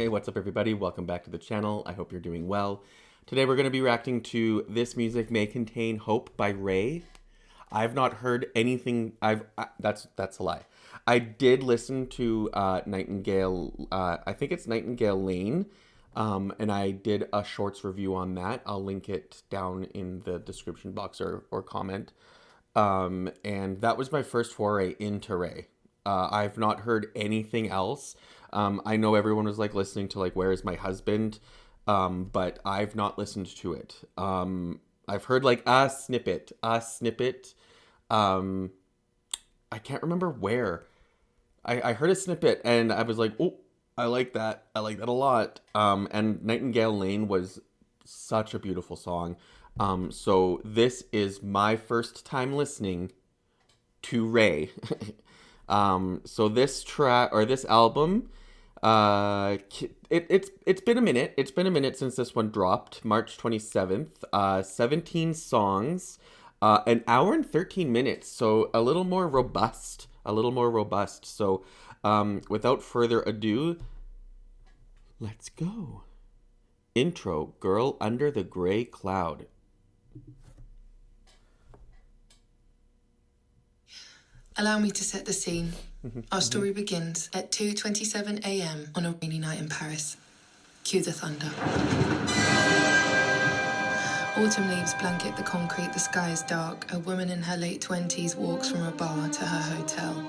Hey, what's up everybody? Welcome back to the channel. I hope you're doing well. Today we're going to be reacting to This Music May Contain Hope by RAYE. I've not heard anything. That's a lie. I did listen to Nightingale, I think it's Nightingale Lane, and I did a shorts review on that. I'll link it down in the description box or comment. And that was my first foray into RAYE. I've not heard anything else. I know everyone was like listening to like Where Is My Husband, but I've not listened to it. I've heard like a snippet. I can't remember where. I heard a snippet and I was like, oh, I like that. I like that a lot. And Nightingale Lane was such a beautiful song. So this is my first time listening to RAYE. So this track or this album, it's been a minute. It's been a minute since this one dropped, March 27th. 17 songs, an hour and 13 minutes. So a little more robust. So, without further ado, let's go. Intro, Girl Under the Gray Cloud. Allow me to set the scene. Our story begins at 2:27 a.m. on a rainy night in Paris. Cue the thunder. Autumn leaves blanket the concrete, the sky is dark. A woman in her late 20s walks from a bar to her hotel.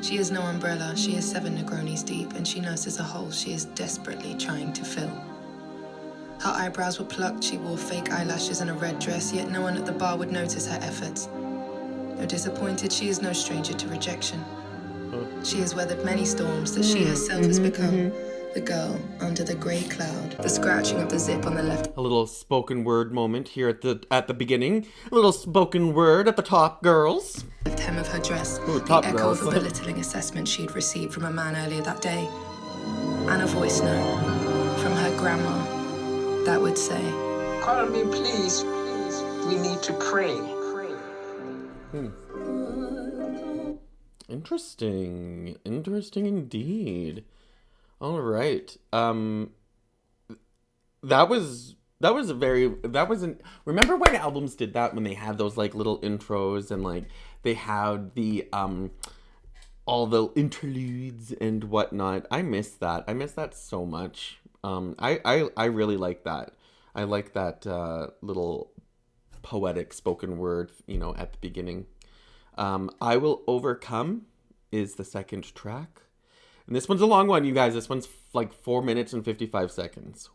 She has no umbrella, she is 7 Negronis deep, and she nurses a hole she is desperately trying to fill. Her eyebrows were plucked, she wore fake eyelashes and a red dress, yet no one at the bar would notice her efforts. Though disappointed, she is no stranger to rejection. She has weathered many storms that she herself has become the girl under the grey cloud. The scratching of the zip on the left. A little spoken word moment here at the beginning. A little spoken word at the top, girls. Left hem of her dress. Ooh, the top echo girls. of a belittling assessment she'd received from a man earlier that day. And a voice note from her grandma that would say, "Call me, please. We need to pray." Interesting indeed. All right. Remember when albums did that, when they had those like little intros and like they had the all the interludes and whatnot. I miss that so much. I really like that. I like that little poetic spoken word, at the beginning. I Will Overcome is the second track. And this one's a long one, you guys. This one's like 4 minutes and 55 seconds.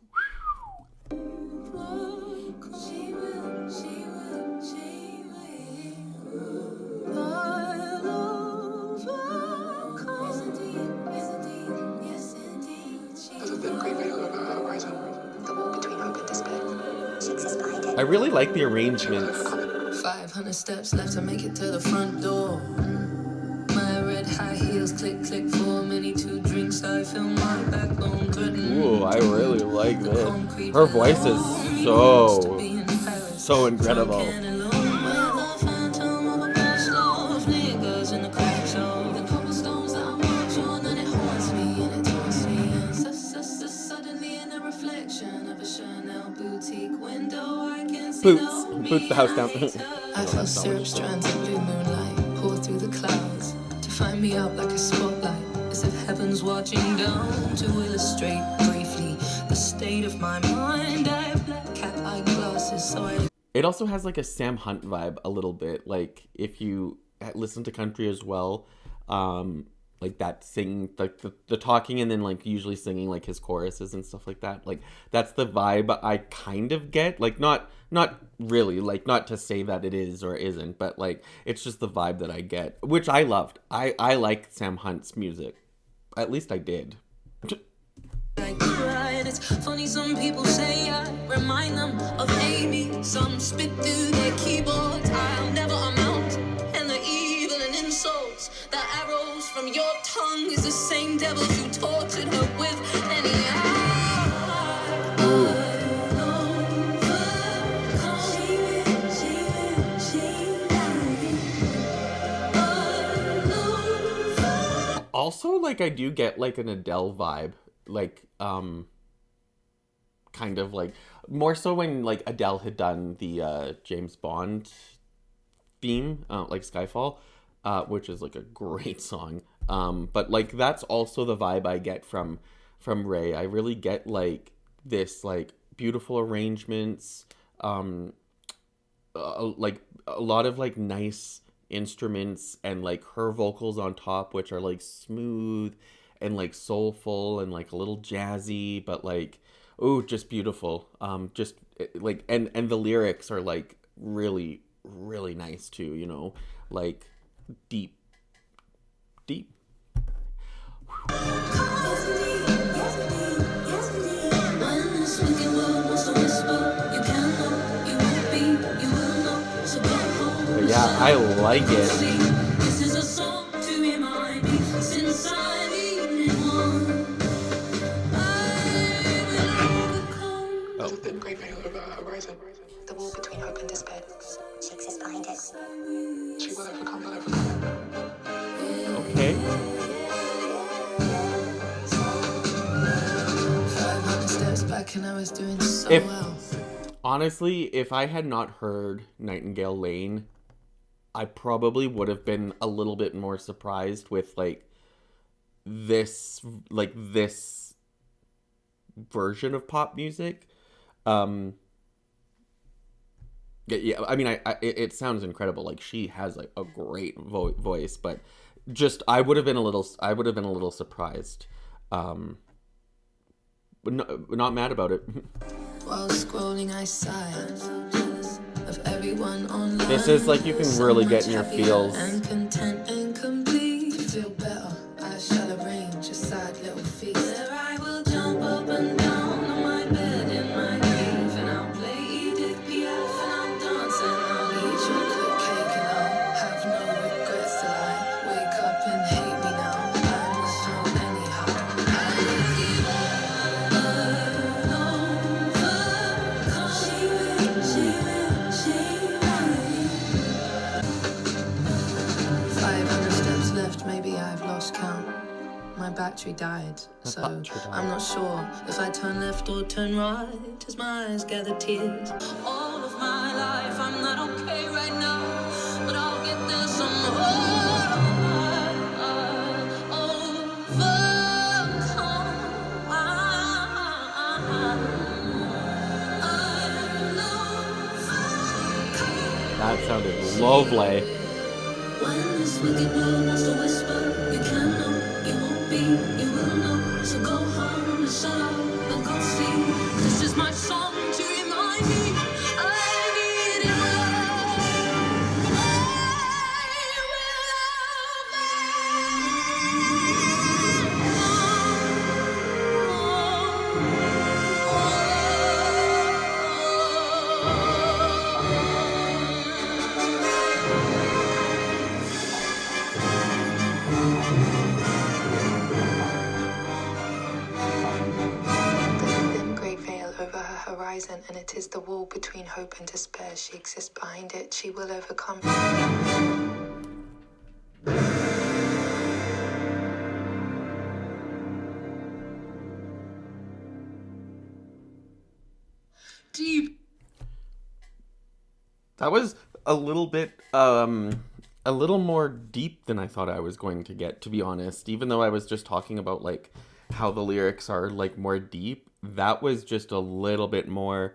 I really like the arrangements. 500 steps left to make it to the front door. My red high heels click, click, 4 many 2 drinks. I feel my backbone threaten. Ooh, I really like this. Her voice is so incredible. Boots the house down. I feel syrup strands of blue moonlight pour through the clouds to find me out like a spotlight, as if heaven's watching down to illustrate briefly the state of my mind. I have black cat eyeglasses, so I... It also has like a Sam Hunt vibe a little bit. Like if you listen to country as well, like that sing, like the talking and then like usually singing like his choruses and stuff like that. Like that's the vibe I kind of get. Like not really, like not to say that it is or isn't, but like it's just the vibe that I get, which I loved. I like Sam Hunt's music. At least I did. It's funny, some people say I remind them of Amy. Some spit through their keyboards, I'll never amount. And the evil and insults, the arrows from your tongue is the same devils you tortured her with. Also, like I do get like an Adele vibe like kind of like more so when like Adele had done the James Bond theme, like Skyfall, which is like a great song. But like that's also the vibe I get from RAYE. I really get like this like beautiful arrangements, like a lot of like nice instruments, and like her vocals on top, which are like smooth and like soulful and like a little jazzy, but like, oh, just beautiful. Just like, and the lyrics are like really really nice too, you know, like deep. But yeah, I like it. There's a thin grey veil over her horizon. The wall between hope and despair. She exists behind it. She will overcome, will overcome. Okay. 500 steps back and I was doing so If- well. Honestly, if I had not heard Nightingale Lane, I probably would have been a little bit more surprised with like this version of pop music. Yeah, I mean, it sounds incredible. Like she has like a great voice, but just I would have been a little surprised. But not mad about it. While scrolling, I sighed of everyone online. This is like you can really get in your feels. And content and complete. To feel better, I shall arrange a sad little feast. Where I will jump up and down on my bed in my cave, and I'll play Edith Piaf, and I'll dance, and I'll eat chocolate cake, and I'll have no regrets till I wake up and hate me now. I must know anyhow. I will keep overcome. She will. 500 steps left, maybe I've lost count. My battery died, so I'm not sure if I turn left or turn right as my eyes gather tears. All of my life I'm not okay right now, but I'll get there somehow. That sounded lovely. When this wicked world wants to whisper, you can't know, you won't be, you will know. So go home and shut up and go see. This is my song to remind me I need it horizon, and it is the wall between hope and despair. She exists behind it. She will overcome. Deep. That was a little more deep than I thought I was going to get, to be honest. Even though I was just talking about like how the lyrics are like more deep, that was just a little bit more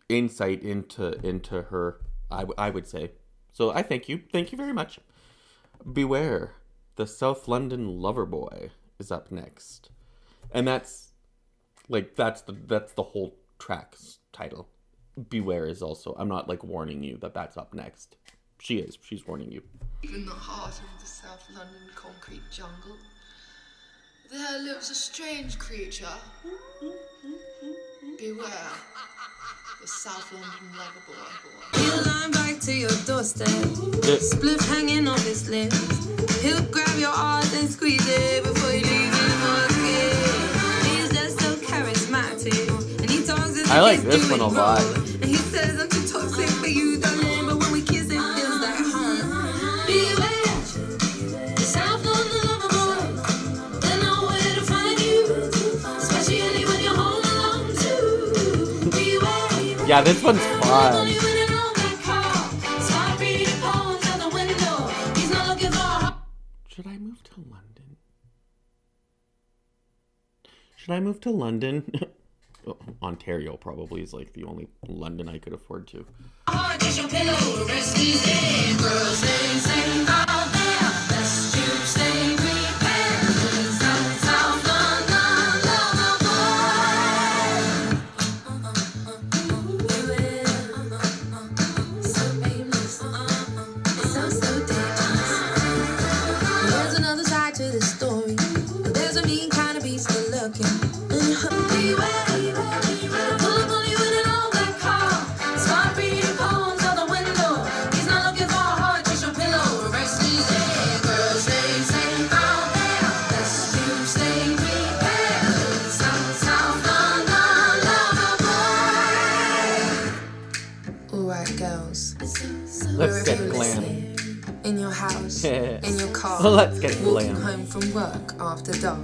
insight into her, I would say. So I thank you very much. Beware, the South London Lover Boy is up next, and that's the whole track's title. Beware is also, I'm not like warning you that that's up next. She's warning you. In the heart of the South London concrete jungle, there lives a strange creature. Beware, the South London lover boy. He'll line back to your doorstep, spliff hanging off his lips. He'll grab your arms and squeeze it before he leaves you again. He's just so charismatic, and he talks as I like this one a lot. And he says I'm too toxic for you, darling, but when we kiss it feels like home. Beware, the South London lover boy. They know where to find Yeah, this one's fun. Should I move to London? Should I move to London? Oh, Ontario probably is like the only London I could afford to. Let's get glam. In your house, in your car, let's get walking glam. home from work after dark.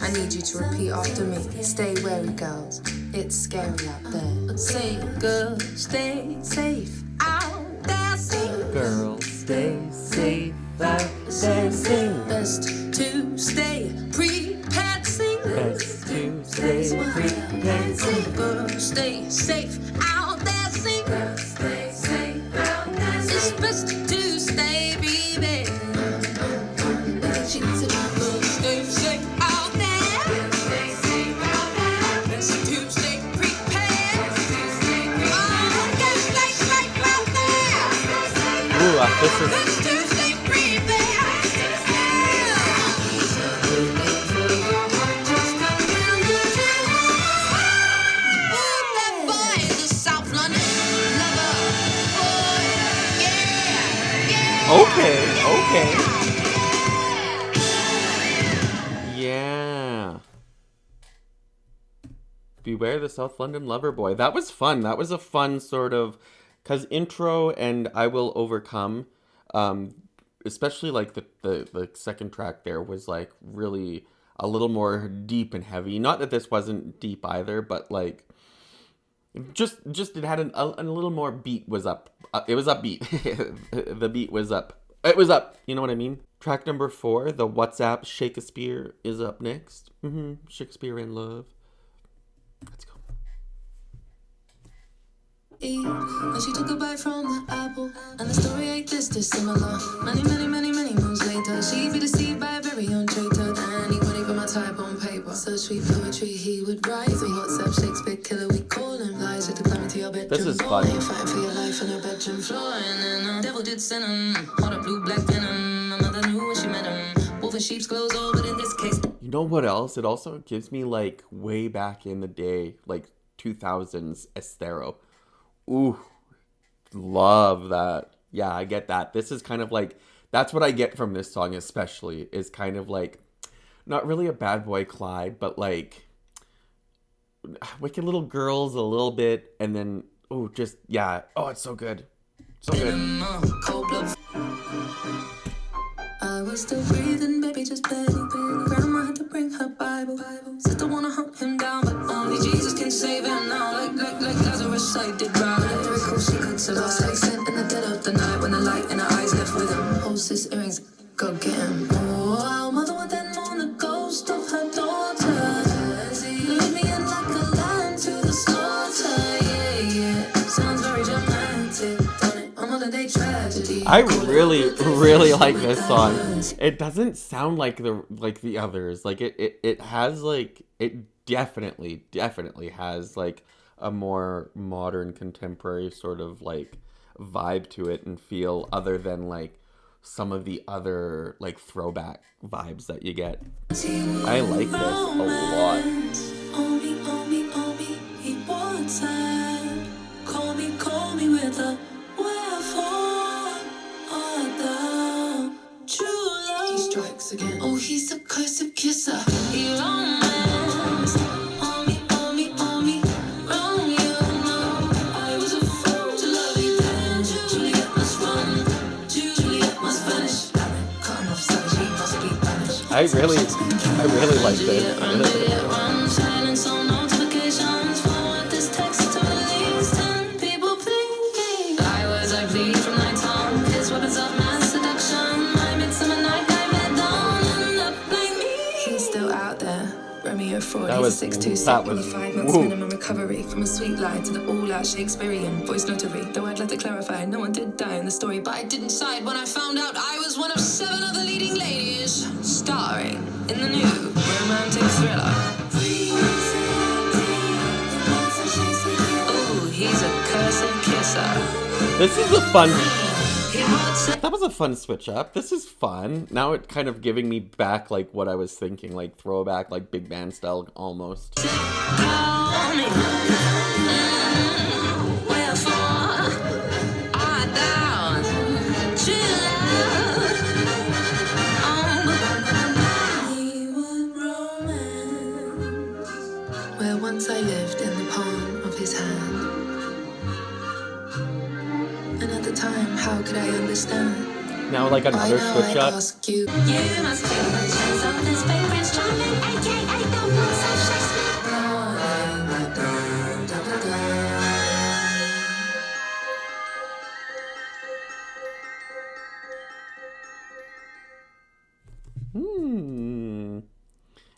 I need you to repeat after me. Stay wary, girls. It's scary out there. Sing, girls, stay safe out there. Sing, girls, stay safe out there. Sing. Best to stay prepared. Sing. Best to stay prepared. Sing, girls, stay safe out there. Sing. Girls, stay safe out there. It's best to stay prepared. Stay safe out there. Stay safe out there. Best to stay prepared. Oh, get safe out there. Ooh, this is. Best to stay prepared. That boy is a South London lover. Boy, yeah. Okay. Yeah. Beware the South London lover boy. That was fun. That was a fun sort of, because intro and I Will Overcome, especially like the second track there was like really a little more deep and heavy. Not that this wasn't deep either, but like just it had a little more beat was up. It was upbeat. The beat was up. It was up. You know what I mean? Track number 4, the WhatsApp Shakespeare is up next. Shakespeare in Love. Let's go. When she took a bite from the apple, and the story ain't this dissimilar. Many moons later, she'd be deceived by a very own traitor. And he wouldn't even my type on paper. So sweet poetry he would write. The WhatsApp Shakespeare killer we call him. Lies with the climb into your bedroom. This is fun. You're fighting for your life on your bedroom floor. And then the devil did send him. Heart of blue black venom. My mother knew when she met him. Wolf in sheep's clothes, oh, but in this case. You know what else? It also gives me like way back in the day, like 2000s Estero. Ooh, love that. Yeah, I get that. This is kind of like, that's what I get from this song especially, is kind of like, not really a bad boy Clyde, but like Wicked Little Girls a little bit, and then, oh, just, yeah. Oh, it's so good. So good. I was still breathing, baby, just begging. Grandma had to bring her Bible. Sister wanna hunt him down, but only Jesus can save him now. Like Lazarus, I did right. Miracle she could survive. Lost like scent in the dead of the night, when the light in her eyes left with him. Hostess earrings, go get him. Oh, mother would then mourn the ghost of her daughter. Lead me in like a lamb to the slaughter. Yeah. Sounds very dramatic, don't it? A modern day tragedy. I really like this song. It doesn't sound like the others. Like it has like, it definitely has like a more modern contemporary sort of like vibe to it and feel, other than like some of the other like throwback vibes that you get. I like this a lot. He wants it. Call me with a wherefore art thou true love. He strikes again. Oh, he's a cursed kisser. He romance. On me, Romeo, no. I was a fool to love you then. Juliet must run. Juliet must vanish. Cut him off savage, he must be banished. I really like this. Silence on notifications. Forward this text to release 10 he's was- a 6'2" that set was- with 5 months woo. minimum recovery. From a sweet lie to the all-out Shakespearean voice notary. Though I'd like to clarify, no one did die in the story, but I didn't side when I found out I was one of 7 other leading ladies starring in the new romantic thriller. Oh, he's a cursed kisser. This is a fun... He wants it. That was a fun switch up. This is fun. Now it kind of giving me back like what I was thinking, like throwback, like big band style almost. Call me. Wherefore art thou true love? Where once I lived in the palm of his hand. And at the time, how could I understand? Now like another Why now switch I up. ask you. You must be the chance of this big Prince Charming, aka the Prince of Shakespeare.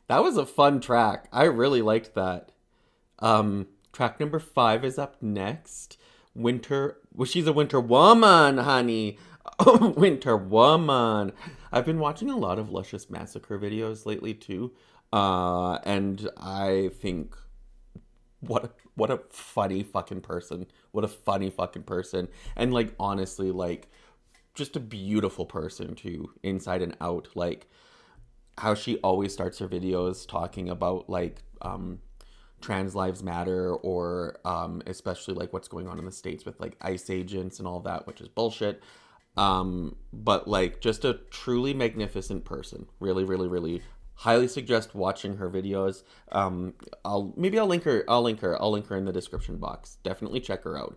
That was a fun track. I really liked that. Track number 5 is up next. Winter. Well, she's a winter woman, honey. Winter woman. I've been watching a lot of Luscious Massacre videos lately too, and I think what a funny fucking person. What a funny fucking person. And like honestly, like just a beautiful person too, inside and out. Like how she always starts her videos talking about like trans lives matter, or especially like what's going on in the States with like ICE agents and all that, which is bullshit. But like just a truly magnificent person. Really, really, really highly suggest watching her videos. I'll link her in the description box. Definitely check her out.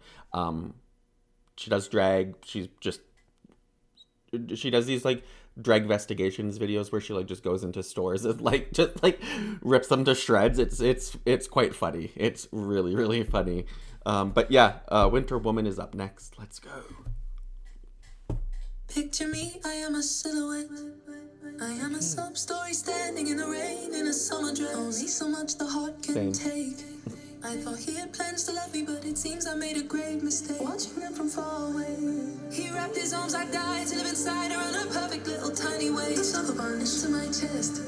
She does drag. She does these like drag investigations videos where she like just goes into stores and like just like rips them to shreds. It's quite funny. It's really, really funny. But yeah, Winter Woman is up next. Let's go. Picture me, I am a silhouette. I am a sob story standing in the rain in a summer dress. Only so much the heart can take. I thought he had plans to love me, but it seems I made a grave mistake. Watching him from far away, he wrapped his arms like died to live inside her in a perfect little tiny way. Suck a bondage to my chest.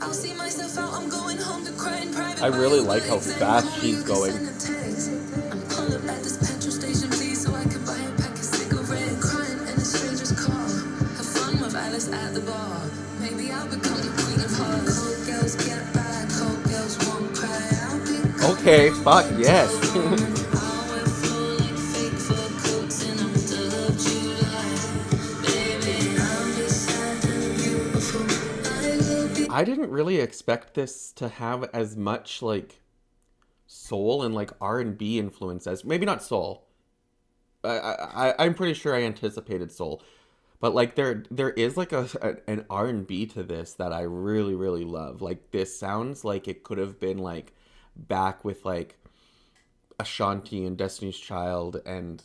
I'll see myself out, I'm going home to cry in private. I really like how fast she's going. I'm pulled up at this petrol station, please, so I can buy a pack of cigarettes. Crying in a stranger's car. Have fun with Alice at the bar. Maybe I'll become the queen of hearts. Cold girls get by, cold girls won't cry. I'll be Okay, fuck yes. I didn't really expect this to have as much like soul and like R&B influence as, maybe not soul. I'm pretty sure I anticipated soul, but like there is like an R&B to this that I really, really love. Like this sounds like it could have been like back with like Ashanti and Destiny's Child and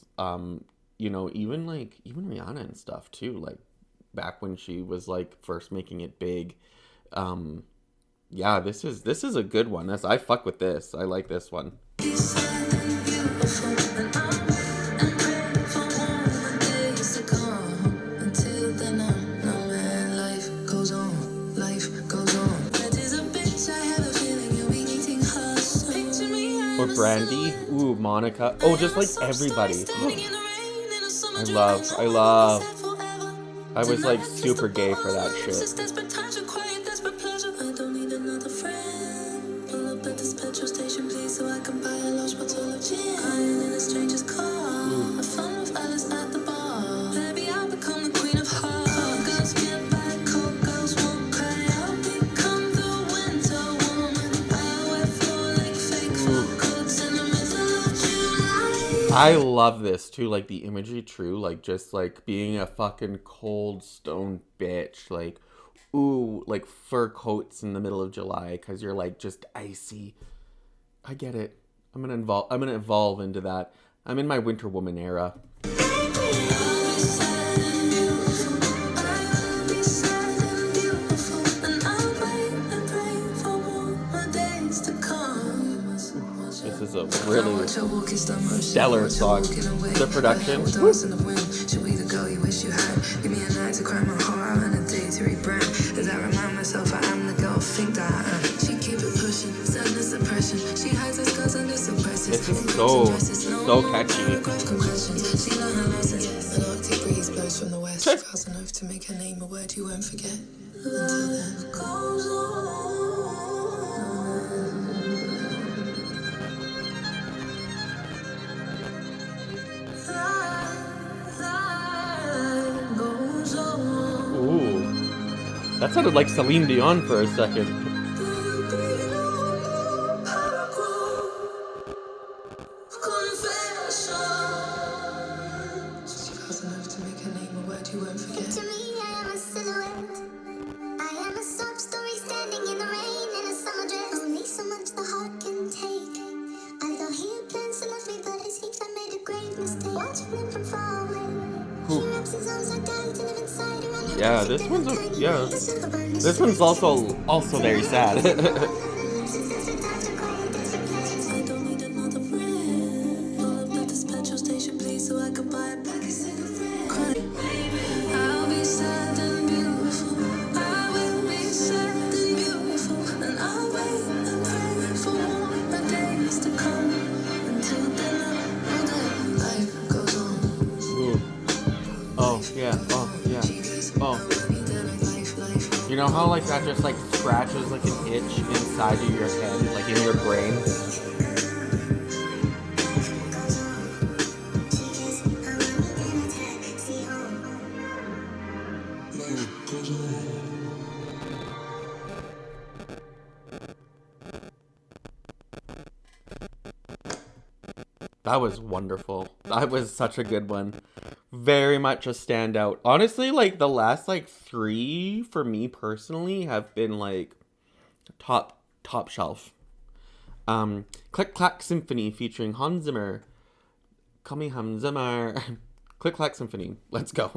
you know, even Rihanna and stuff too, like back when she was like first making it big. Yeah, this is a good one. I fuck with this. I like this one. Or Brandy. Ooh, Monica. Oh, just like everybody. I love. I was like super gay for that shit. I love this too, like the imagery true, like just like being a fucking cold stone bitch, like ooh, like fur coats in the middle of July because you're like just icy. I get it. I'm gonna evolve into that. I'm in my Winter Woman era. really stellar song. The production. She'll be the girl you wish you had. Give me a night to cry my heart out and a day to rebrand. As I remind myself I am the girl I think that I am. She keep it pushing, sadness, depression. She hides her scars under suppressors. This is so catchy. She learned her lessons. An Arctic breeze blows from the west. Vows an oath to make her name a word you won't forget. Until then. Goes on. Ooh, that sounded like Celine Dion for a second. To me, I am a silhouette. I am a sob story standing in the rain in a summer dress. Only so much the heart can take. I thought he had plans to love me, but it seems I made a grave mistake. Watching him from far away. He wraps his arms like dying to live inside around. Yeah, this one's this one's also very sad. You know how like that just like scratches like an itch inside of your head, like in your brain? That was wonderful. That was such a good one. Very much a standout. Honestly, like the last like 3 for me personally have been like top shelf. Click Clack Symphony featuring Hans Zimmer. Call me Hans Zimmer. Click Clack Symphony. Let's go.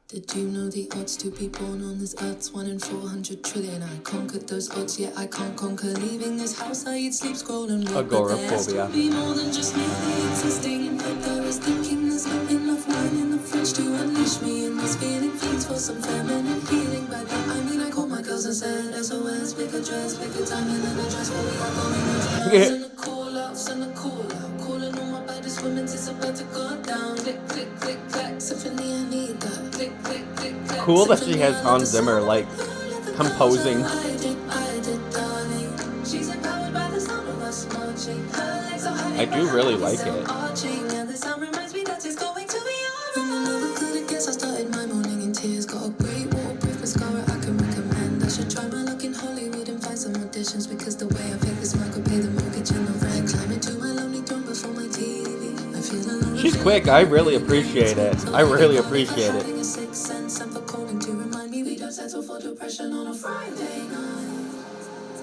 Did you know the odds to be born on this earth's 1 in 400 trillion? I conquered those odds, yet I can't conquer leaving this house. I eat, sleep, scroll, and walk. Agoraphobia. Be more than just me existing. In fact, I was thinking there's not enough wine in the fridge to unleash me in this feeling. Feeds for some feminine healing. By that I mean I called my girls and said SOS, pick a dress, pick a time, and then a dress. What we got going on? And the call outs and the call out. Calling all my baddest women, it's about to go down. Click, click, click, clack. Symphony, I need that. Click, click, click, clack. Cool that she has Hans Zimmer like composing. I do really like it. Because the way I fake this mic could pay the mortgage and the rent. Climbing to my lonely throne before my TV. I feel alone. She's quick. I really appreciate it. I really appreciate it.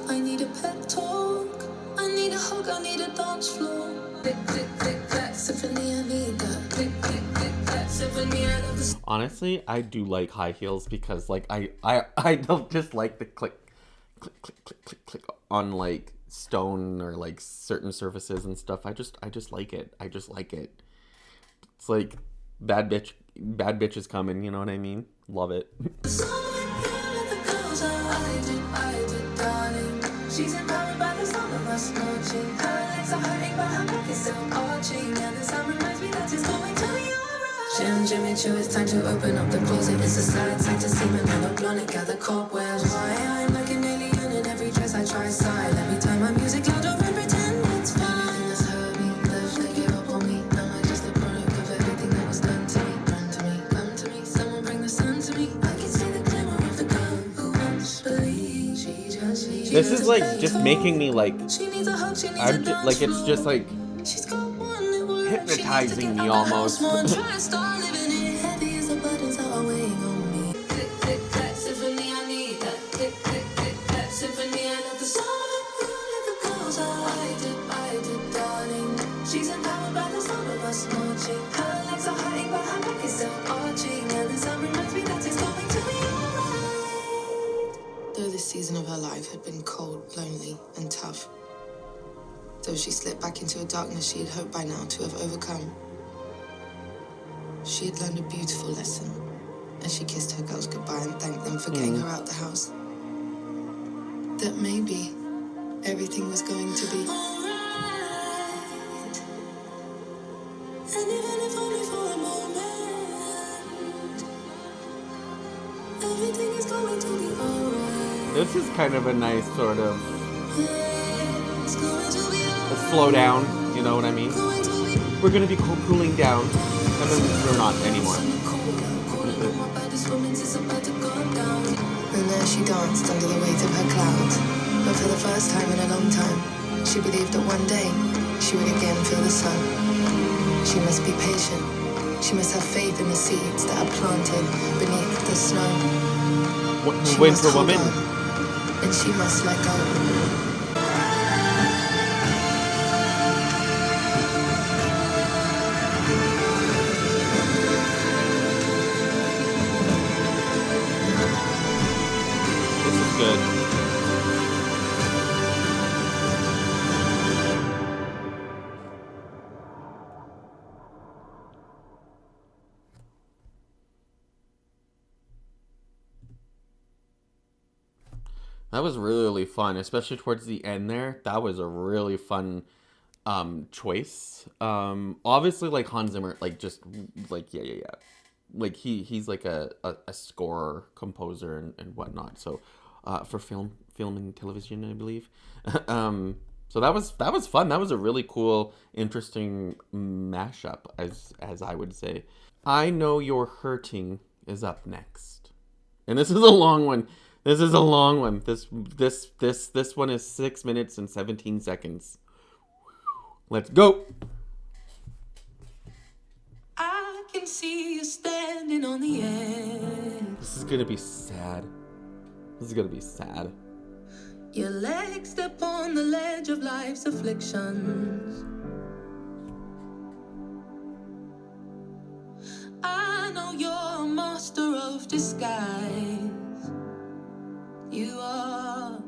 I need a pep talk. I need a hug. I need a dance floor. Click, click, click, clack. Symphony, I need that. Click, click, click, clack. Symphony, I love the. Honestly, I do like high heels because like I don't just like the click click on like stone or like certain surfaces and stuff. I just like it. I just like it. It's like bad bitch is coming, you know what I mean? Love it. She's empowered by the sound of us marching. Her legs are hurting, but her back is still arching. And the sound reminds me that it's going to be alright. Jimmy Choo, it's time to open up the closet. It's a sad sight to see me never blonde, gather cobwebs. Why I'm like an alien in every dress I try side. Let me turn my music louder and pretend it's fine. Anything that's hurt me, left, they give up on me. Am I just a product of everything that was done to me? Run to me, come to me, someone bring the sun to me. I can see the glimmer of the gun. Who wants believe? She just This is like just making me like I'm just, like it's just like hypnotizing me almost. She's empowered by the sound of us marching. Her legs are hurting, but her back is still arching. And the sun reminds me that it's going to be alright. Though this season of her life had been cold, lonely, and tough, back into a darkness she had hoped by now to have overcome. She had learned a beautiful lesson as she kissed her girls goodbye and thanked them for getting her out the house. That maybe everything was going to be alright. And even if only for a moment, everything is going to be alright. This is kind of a nice sort of It's going to be a slow down, you know what I mean? We're gonna be cooling down, and then we're not anymore. And there she danced under the weight of her clouds. But for the first time in a long time, she believed that one day she would again feel the sun. She must be patient. She must have faith in the seeds that are planted beneath the snow. She must Winter hold woman. on, and she must let go. Good. That was really fun, especially towards the end there. That was a really fun choice. Obviously like Hans Zimmer, like just like yeah. Like he's like a scorer, composer and whatnot. So for film and television, I believe. So that was fun. That was a really cool, interesting mashup, as I would say. I Know You're Hurting is up next, and this is a long one. This is a long one. This one is 6 minutes and 17 seconds. Let's go. I can see you standing on the edge. This is gonna be sad. This is gonna be sad. Your legs step on the ledge of life's afflictions. I know you're a master of disguise. You are.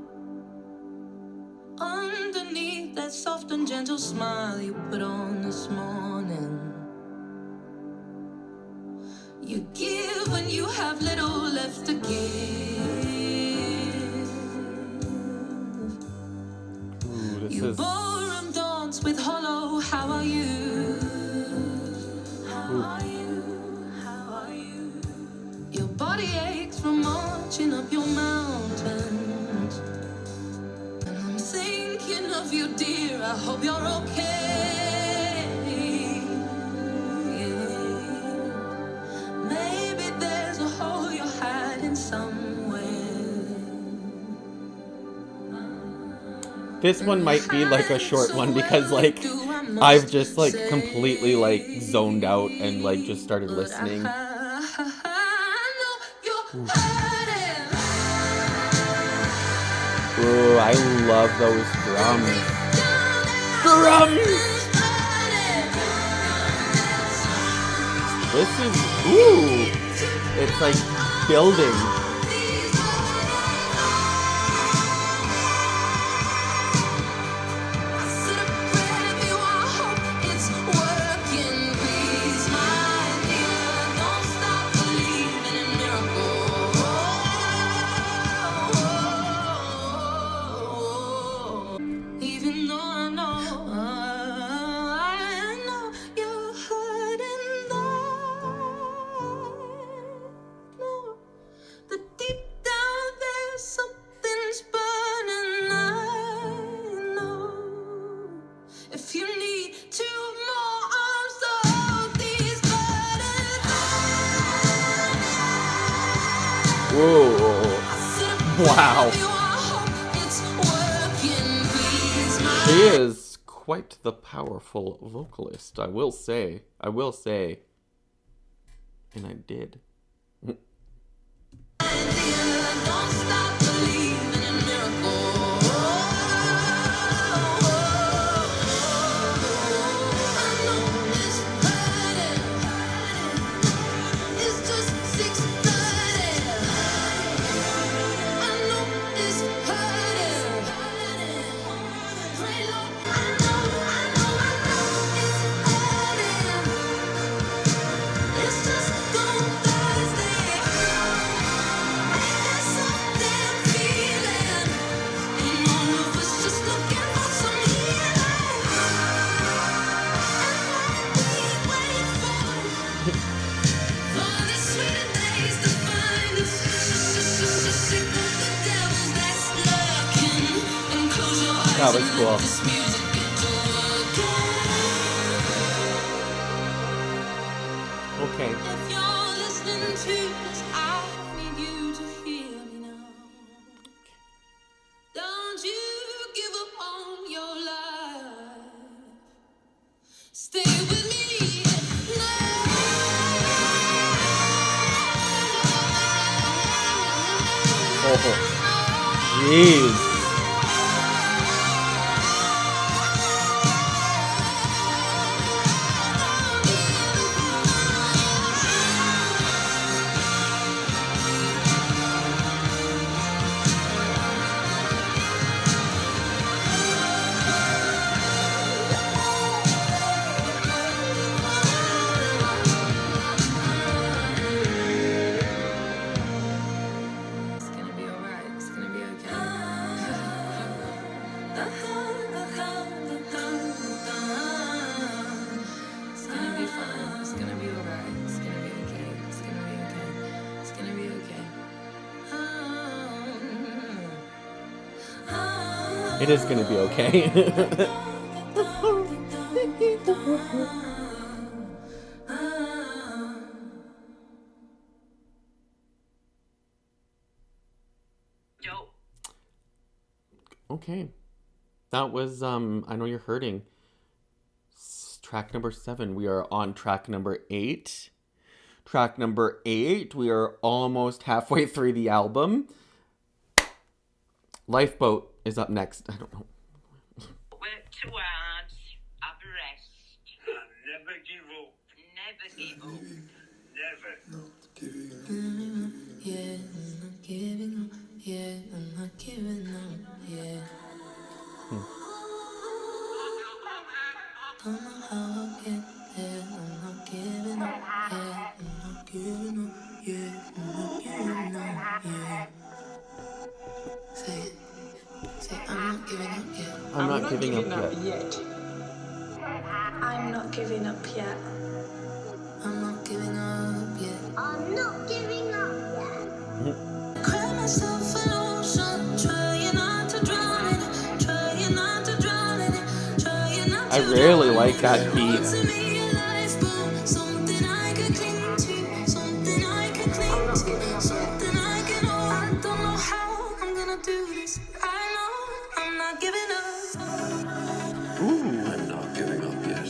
Underneath that soft and gentle smile you put on this morning, you give when you have little left to give. Ooh, this You is... ballroom dance with hollow, how are you? How are you? How are you? Your body aches from marching up your mountains. And I'm thinking of you, dear, I hope you're okay. Maybe there's a hole you're hiding somewhere. This one might be like a short one because like I've just like completely like zoned out and like just started listening. Ooh, I love those drums. This is, ooh, it's like building. Wow. She is quite the powerful vocalist, I will say. And I did. That was cool. Okay. If you're listening to this, I need you to hear me now. Don't you give up on your life. Stay with me now. Oh, jeez. It is gonna be okay. Okay. That was, I Know You're Hurting. Track number 7. We are on track number 8. Track number 8. We are almost halfway through the album. Lifeboat is up next. I don't know. Work towards have a rest. Never give up. Never give up. Never. Not giving up. Yeah, I'm not giving up. Yeah, I'm not giving up. Yeah. Don't know how I'll get there. I'm not giving up. Yeah, I'm not giving up. Yeah, I'm not giving up. Yeah. Say it. Say, I'm not giving up yet. I'm not giving up yet. I'm not giving up yet. I'm not giving up yet. I'm not giving up yet. Cry myself an ocean, trying not to drown in it, trying not to drown in it, trying not to. I really like that beat. Something I could cling to, something I could cling to, something I can hold. I don't know how I'm gonna do this. I know I'm not giving up. Ooh. I'm not giving up yet.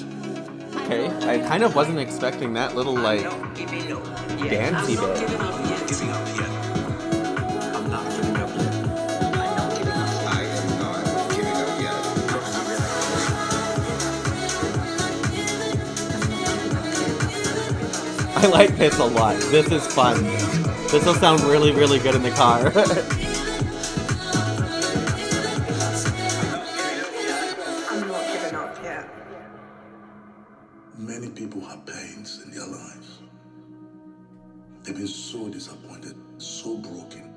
Okay. I kind of wasn't expecting that little, like, dancey bit. Giving up yet. I'm not giving up yet. I'm not giving up. I am not giving up yet. I like this a lot. This is fun. This will sound really, really good in the car. I'm not giving up yet. Many people have pains in their lives. They've been so disappointed, so broken,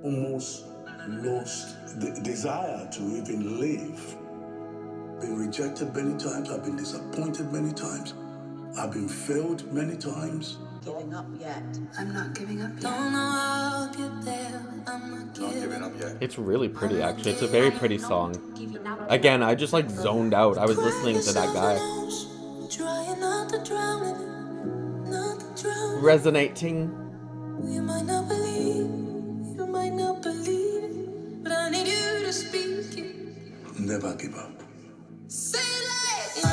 almost lost the desire to even live. Been rejected many times, I've been disappointed many times, I've been failed many times. Giving up yet. I'm not giving up yet. Don't know how I'll get there. I'm not giving up yet. It's really pretty, actually. It's a very pretty song. Giving up. Again, I just, like, zoned out. I was listening to that guy. Trying not to drown in it, not to drown. Resonating. You might not believe it, but I need you to speak it. Never give up. Say it like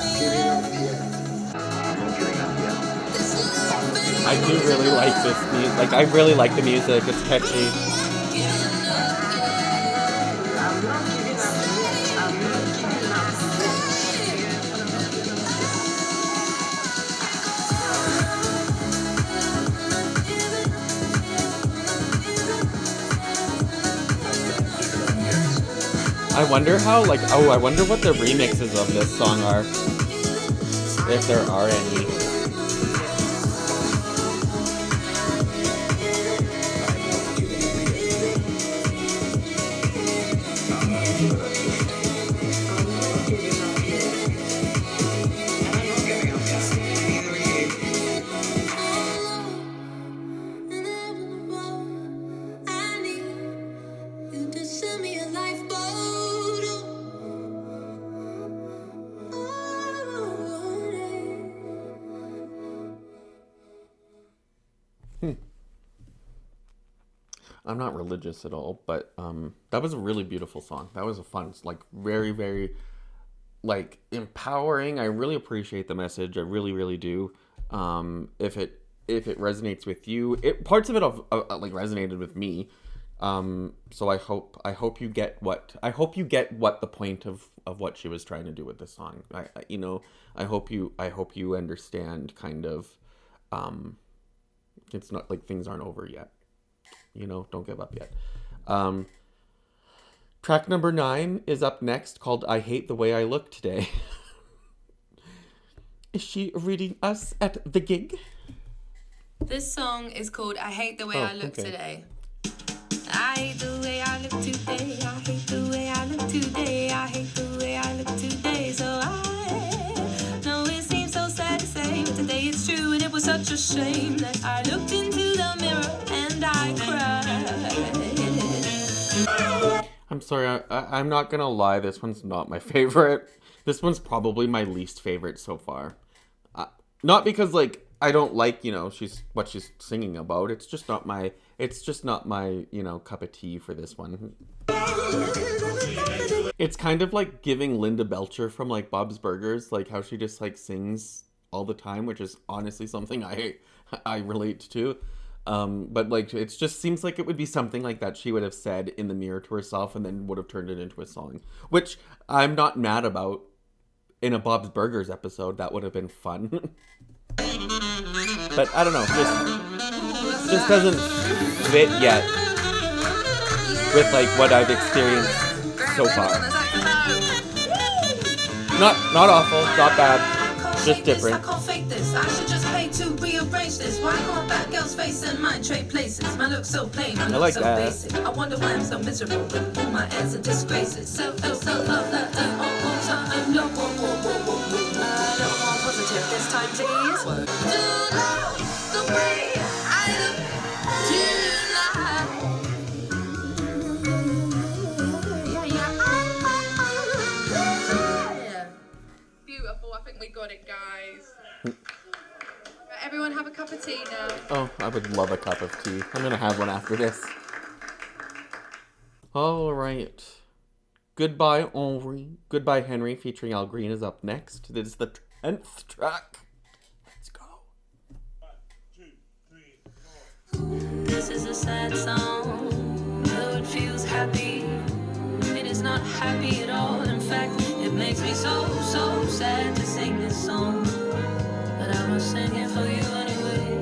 I do really like this music. Like, I really like the music. It's catchy. I'm not giving up yet. I'm not giving up I wonder how, like, I wonder what the remixes of this song are. If there are any. I need you to send me a lifeboat. I'm not religious at all, but that was a really beautiful song. That was a fun, like very, very like empowering. I really appreciate the message. I really, really do. If it resonates with you, parts of it like resonated with me. So I hope you get what the point of what she was trying to do with this song. I hope you understand kind of, it's not like things aren't over yet. Don't give up yet. Track number 9 is up next, called I Hate the Way I Look Today. Is she reading us at the gig? This song is called I Hate the Way I Look Today. I hate the way I look today. I hate the way I look today. I hate the way I look today. So I know it seems so sad to say, but today it's true, and it was such a shame that I looked into the mirror and I cried. I'm sorry, I'm not gonna lie, this one's not my favorite. This one's probably my least favorite so far. Not because, like, I don't like, what she's singing about. It's just not my cup of tea for this one. It's kind of like giving Linda Belcher from, like, Bob's Burgers, like how she just, like, sings all the time, which is honestly something I relate to. But, like, it just seems like it would be something like that she would have said in the mirror to herself and then would have turned it into a song, which I'm not mad about. In a Bob's Burgers episode, that would have been fun. But I don't know, just doesn't fit yet with, like, what I've experienced so far. Not awful, not bad, just different. I should just pay to rearrange this. Why can't that girl's face and mine trade places? My look so plain, my look so basic. I wonder why I'm so miserable with all my airs and disgraces. So love that I don't want positive this time, please. Do love the way I look tonight. Beautiful, I think we got it, guys. Everyone have a cup of tea now. Oh, I would love a cup of tea. I'm gonna have one after this. All right. Goodbye, Henri. Goodbye, Henry, featuring Al Green, is up next. This is the 10th track. Let's go. 1, 2, 3, 4. This is a sad song, though it feels happy. It is not happy at all. In fact, it makes me so sad to sing this song. But I will sing it for you anyway.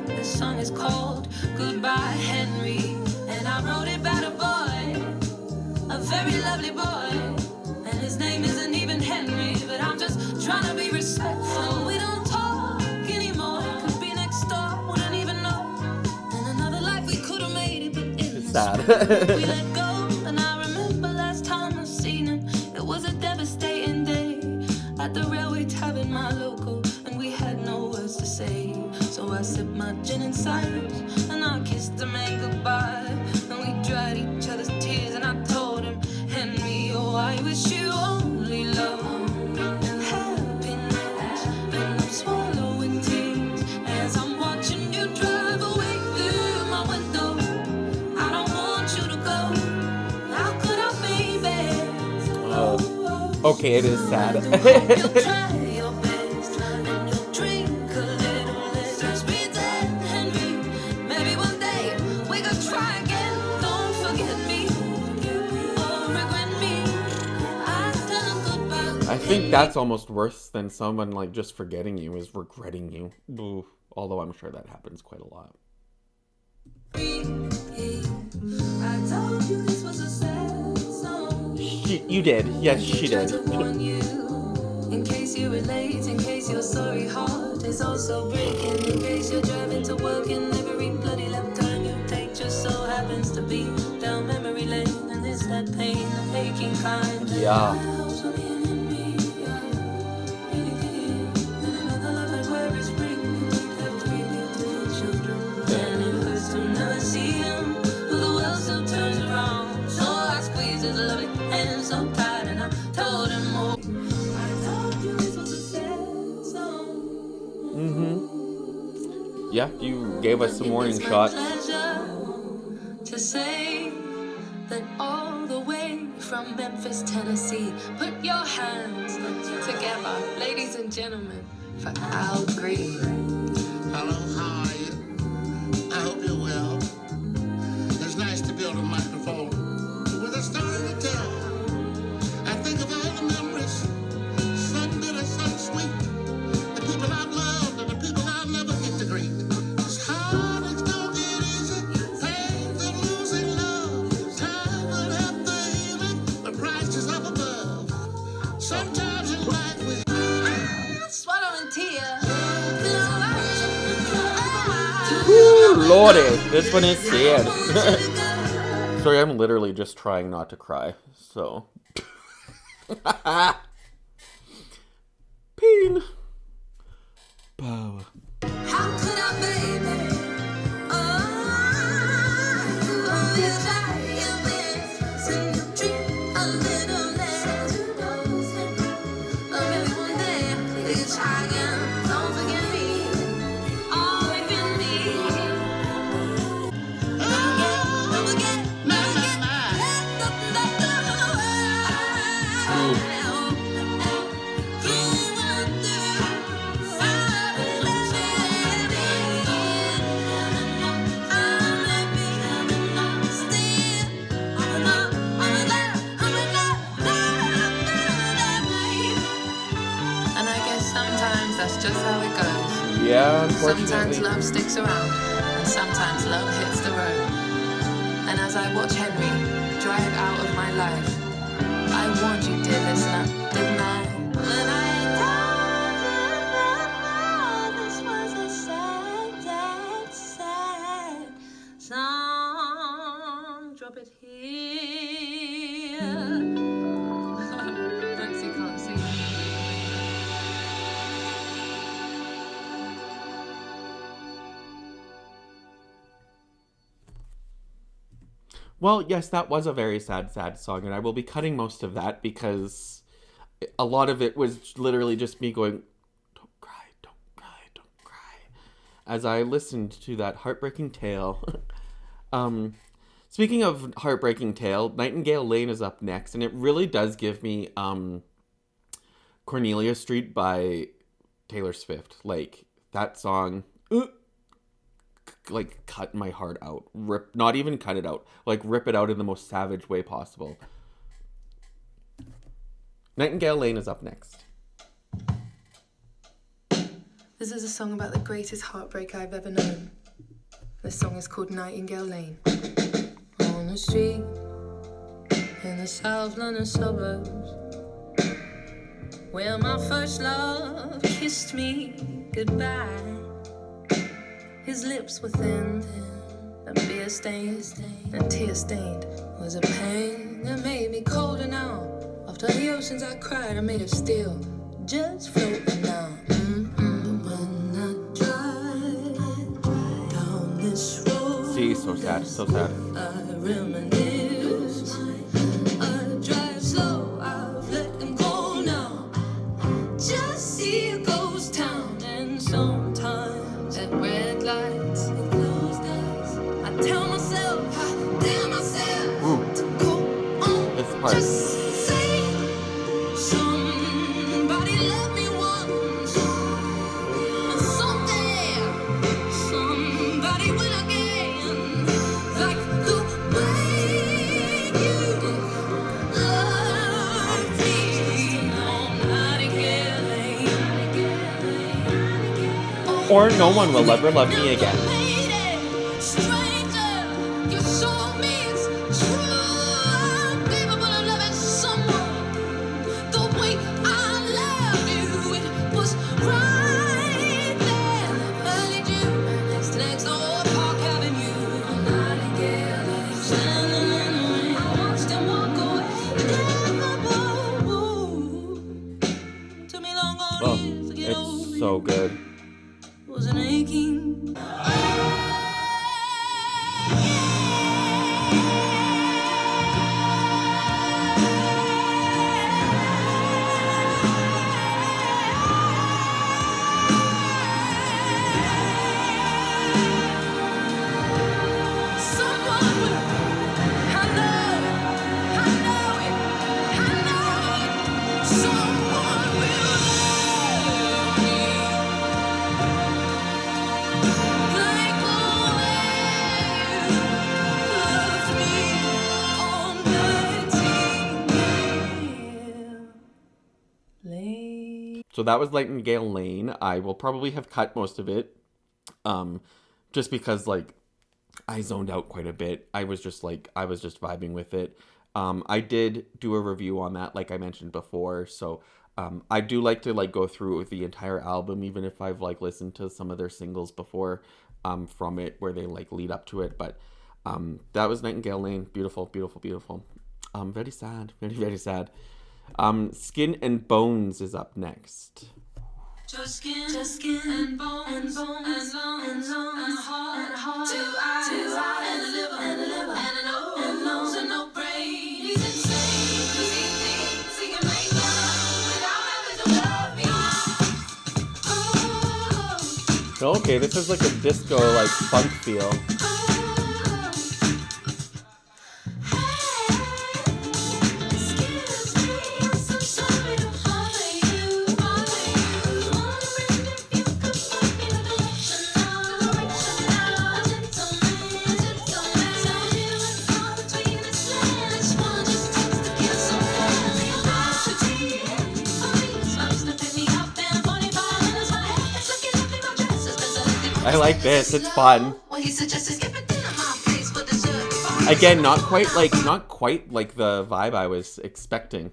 This song is called Goodbye, Henry. And I wrote it about a boy, a very lovely boy. And his name isn't even Henry, but I'm just trying to be respectful. We don't talk anymore. Could be next door, wouldn't even know. In another life we could have made it, but it's sad. We let go, and I remember last time I seen him. It was a devastating day at the railway tavern, my local. Had no words to say, so I sipped my gin in silence, and I kissed him and goodbye, and we dried each other's tears, and I told him, Henry, oh, I wish you only love and happiness, and I'm swallowing tears as I'm watching you drive away through my window. I don't want you to go. How could I, baby? Okay, it is sad. I think that's almost worse than someone, like, just forgetting you is regretting you. Ooh, although I'm sure that happens quite a lot. You did. Yes, she did. In case you relate, in case your sorry heart is also breaking, in case you're driving to work and every bloody left turn you take just so happens to be down memory lane, and it's that pain, the aching kind. Yeah. yeah, you gave us some warning shots. To say that all the way from Memphis, Tennessee, put your hands together, ladies and gentlemen, for Al Green. Hello, how are you? I hope you're well. It's nice to be on a microphone with a story to tell. I think of all the memories, some bitter, some sweet, the people I've loved and the people I'll never get to greet. It's hard, it's don't get easy, pains and losing love. Time will help the healing, the price is up above. Sometimes in life we Swallowing tears. Ooh, Lordy, this one is sad. Sorry, I'm literally just trying not to cry, so. Pain. Power. How could I, baby? Oh, yes, I have been send your dream a little less. Oh, maybe one day it's high again. Don't forget me. Always been me. Don't forget, never forget. And I guess sometimes that's just how it goes. Yeah, unfortunately. Sometimes love sticks around, and sometimes love hits the road. And as I watch Henry drive out of my life, I warned you, dear listener, didn't I? When I told you this was a sad, sad song, drop it here. Thanks, you can't see. Well, yes, that was a very sad, sad song, and I will be cutting most of that because a lot of it was literally just me going, don't cry, don't cry, don't cry, as I listened to that heartbreaking tale. Speaking of heartbreaking tale, Nightingale Lane is up next, and it really does give me Cornelia Street by Taylor Swift. Like, that song, like, cut my heart out. Not even cut it out. Like, rip it out in the most savage way possible. Nightingale Lane is up next. This is a song about the greatest heartbreak I've ever known. The song is called Nightingale Lane. On the street in the South London suburbs, where my first love kissed me goodbye. His lips were thin and beer stained and tear stained. Was a pain that made me colder now. After the oceans I cried, I made of steel, just floating now. When I drive down this road, See, so sad, so sad. I reminisce. I drive slow, I've let him go now. Just see a ghost town, and sometimes at red lights, it closed eyes. I tell myself, I tell myself to go on. This part. Just say somebody loved me once, and someday somebody will again. Like the way you love me on Nightingale Lane. Or no one will ever love me again. Stranger, your soul means true. I'm capable of loving someone the way I loved you. It was right there, early June, next door, Park Avenue. On Nightingale Lane, standing in the rain, I watched him walk away. Took me long Oh, years to get over it's so good. was an aching. So that was Nightingale Lane. I will probably have cut most of it, just because like I zoned out quite a bit. I was just vibing with it. I did do a review on that, like I mentioned before. So I do like to like go through with the entire album, even if I've like listened to some of their singles before from it, where they like lead up to it. But that was Nightingale Lane. Beautiful, beautiful, beautiful. Very sad, very, very sad. Skin and Bones is up next. Just skin and bones, and heart, 2 eyes, and a liver, and a nose, and no brain. He's insane, 'cause he thinks he can make love without having to love me. Okay, this is like a disco, like funk feel. I like this. It's fun. Again, not quite like the vibe I was expecting.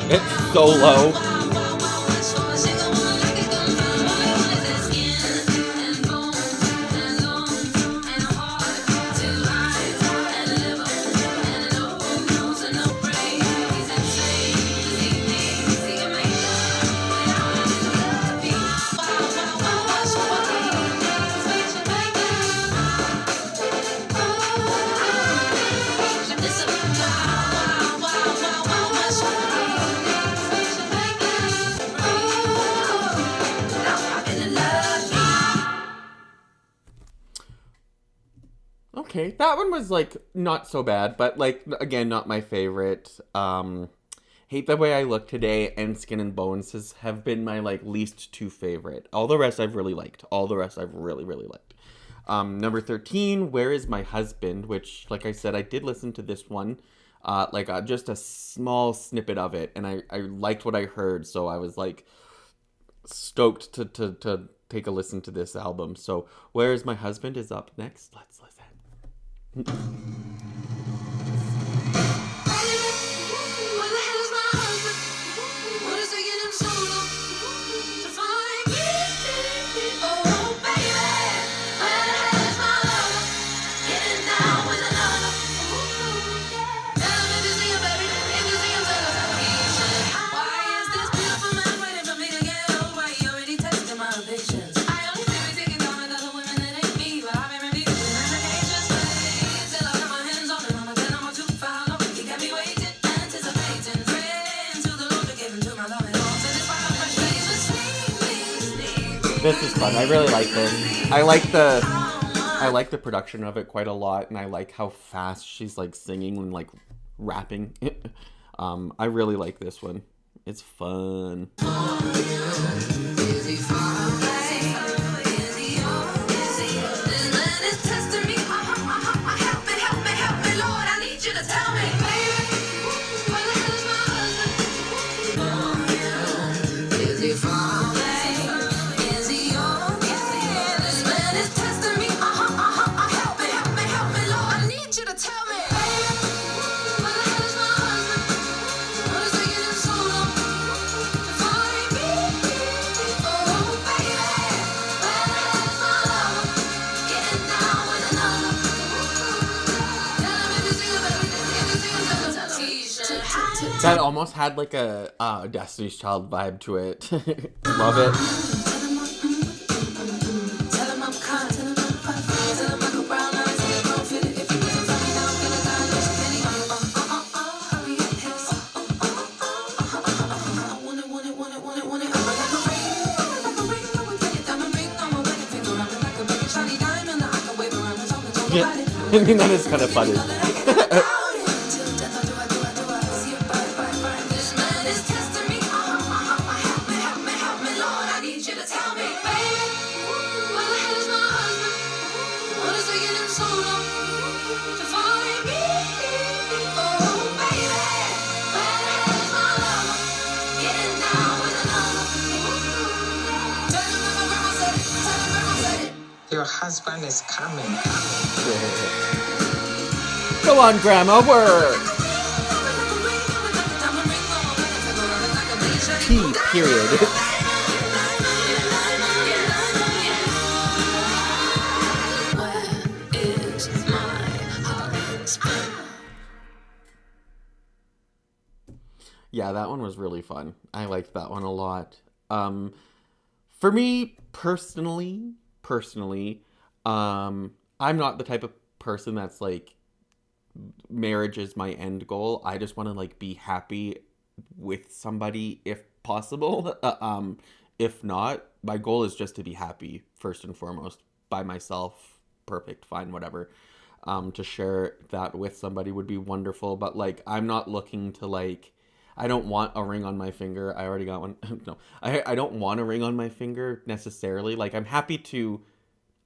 It's so low. Okay, that one was like not so bad, but like again, not my favorite. Hate the Way I Look Today and Skin and Bones have been my like least two favorite. All the rest I've really liked. All the rest I've really, really liked. Number 13, Where Is My Husband? Which, like I said, I did listen to this one, just a small snippet of it, and I liked what I heard, so I was like stoked to take a listen to this album. So Where Is My Husband is up next. Let's listen. This is fun. I really like this. I like the production of it quite a lot, and I like how fast she's like singing and like rapping. I really like this one. It's fun. That almost had like a Destiny's Child vibe to it. Love it. I mean, that is kind of funny. Your husband is coming. Go on, Grandma, work. Tea, period. Yeah, that one was really fun. I liked that one a lot. For me personally, I'm not the type of person that's like, marriage is my end goal. I just want to like be happy with somebody if possible. If not, my goal is just to be happy first and foremost by myself. Perfect, fine, whatever. To share that with somebody would be wonderful. But like, I'm not looking to like, I don't want a ring on my finger. I already got one. No, I don't want a ring on my finger necessarily. Like, I'm happy to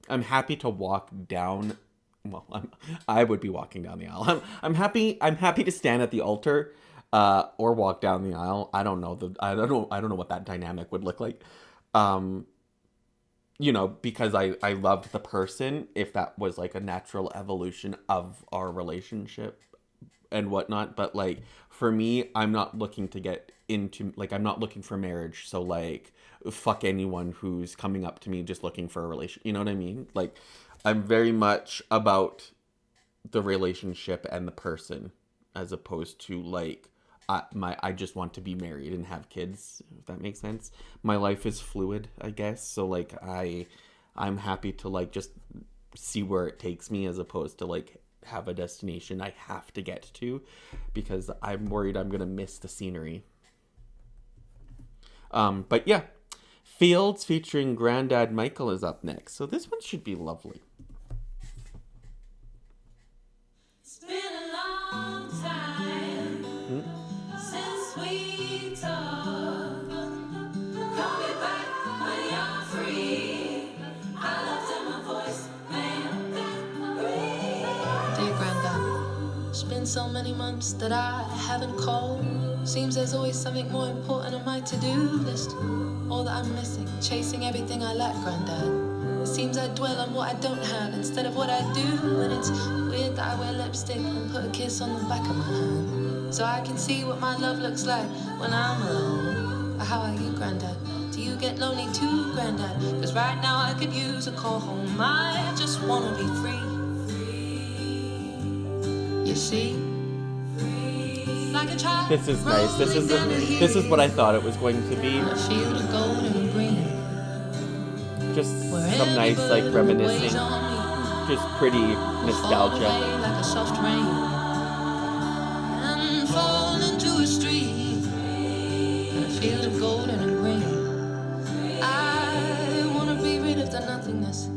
walk down. Well, I would be walking down the aisle. I'm happy to stand at the altar, or walk down the aisle. I don't know what that dynamic would look like. You know, because I loved the person, if that was like a natural evolution of our relationship and whatnot. But like, for me, I'm not looking to get into, like, I'm not looking for marriage. So like, fuck anyone who's coming up to me just looking for a relation. You know what I mean? Like, I'm very much about the relationship and the person, as opposed to like, I just want to be married and have kids, if that makes sense. My life is fluid, I guess. So like, I'm happy to like just see where it takes me, as opposed to like have a destination I have to get to, because I'm worried I'm gonna miss the scenery. But yeah, Fields featuring Grandad Michael is up next, so this one should be lovely. It's been a long time since we talked. Call me back when you're free. I left in my voice, Dear Grandad, it's been so many months that I haven't called. Seems there's always something more important on my to-do list. All that I'm missing, chasing everything I lack, Grandad. It seems I dwell on what I don't have instead of what I do. And it's weird that I wear lipstick and put a kiss on the back of my hand, so I can see what my love looks like when I'm alone. But how are you, Grandad? Do you get lonely too, Grandad? Cause right now I could use a call home. I just wanna be free. You see? Like a child. This is nice. This is what I thought it was going to be. A field of gold and green. Just some nice, like, reminiscing. Just pretty nostalgia. Like a soft rain. And fall into a stream. In a field of gold and green. I wanna be rid of the nothingness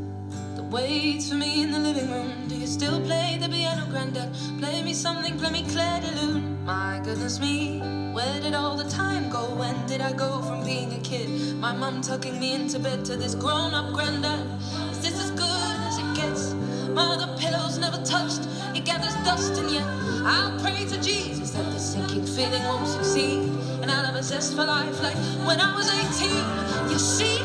that waits for me in the living room. Do you still play the piano, Grandad? Play me something, play me Claire de Lune. My goodness me, where did all the time go? When did I go from being a kid? My mum tucking me into bed to this grown-up Grandad. Is this as good as it gets? My other pillows never touched, it gathers dust, and yet I'll pray to Jesus that this sinking feeling won't succeed, and I'll have a zest for life like when I was 18. You see?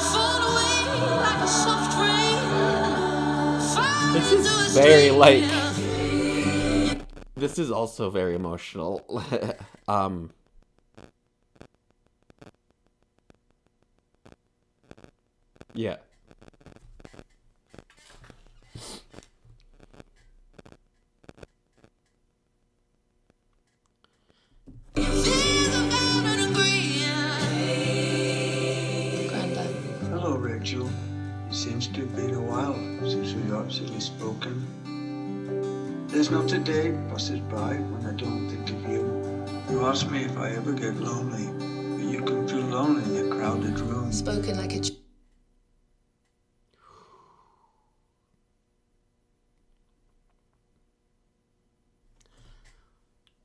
Fall away like a soft rain. This is very like. This is also very emotional. Yeah. Hello, Rachel. It seems to have been a while since we've actually spoken. There's not a day passes by when I don't think of you. You ask me if I ever get lonely, but you can feel lonely in a crowded room. Spoken like a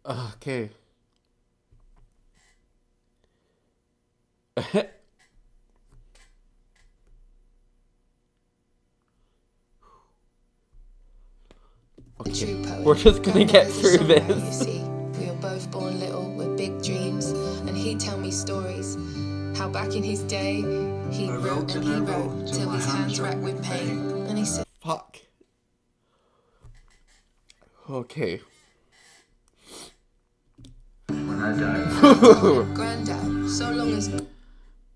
Okay. Okay, we're just gonna get through this. You see, we were both born little with big dreams, and he'd tell me stories. How back in his day, he wrote and he wrote till his hands racked with pain. And he said, Fuck. Okay. When I die, Grandad, so long as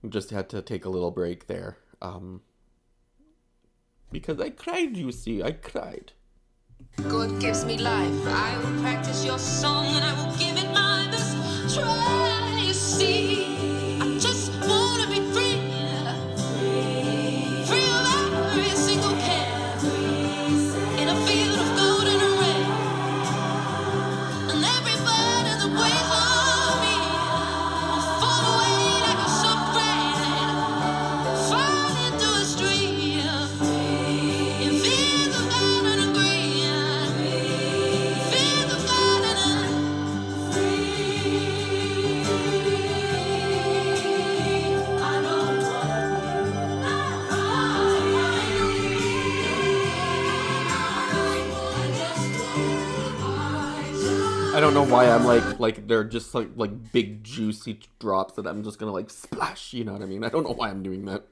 Just had to take a little break there. Because I cried, you see. I cried. God gives me life, I will practice your song and I will give it my best try. You see, I just wanna be free, free of every single care, in a field of golden array, and every bird in the way for me will fall away like a soft rain, fall into a stream, in fields of golden and green, fields of golden and I don't know why I'm like they're just like big juicy drops that I'm just gonna like splash, you know what I mean? I don't know why I'm doing that.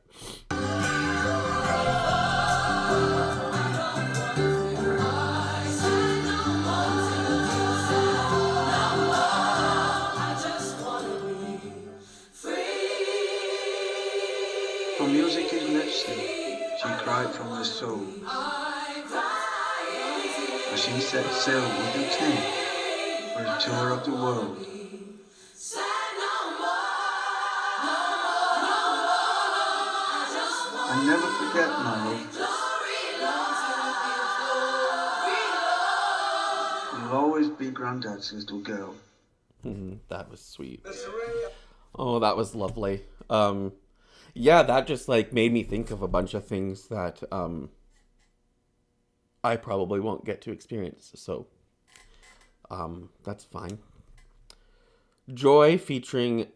for music is medicine. She cried from the soul. As she set sail with the king for a tour of the world. I'll never forget, my love. You'll always be Grandad's little girl. That was sweet. Oh, that was lovely. Yeah, that just like made me think of a bunch of things that I probably won't get to experience. So that's fine. Joy featuring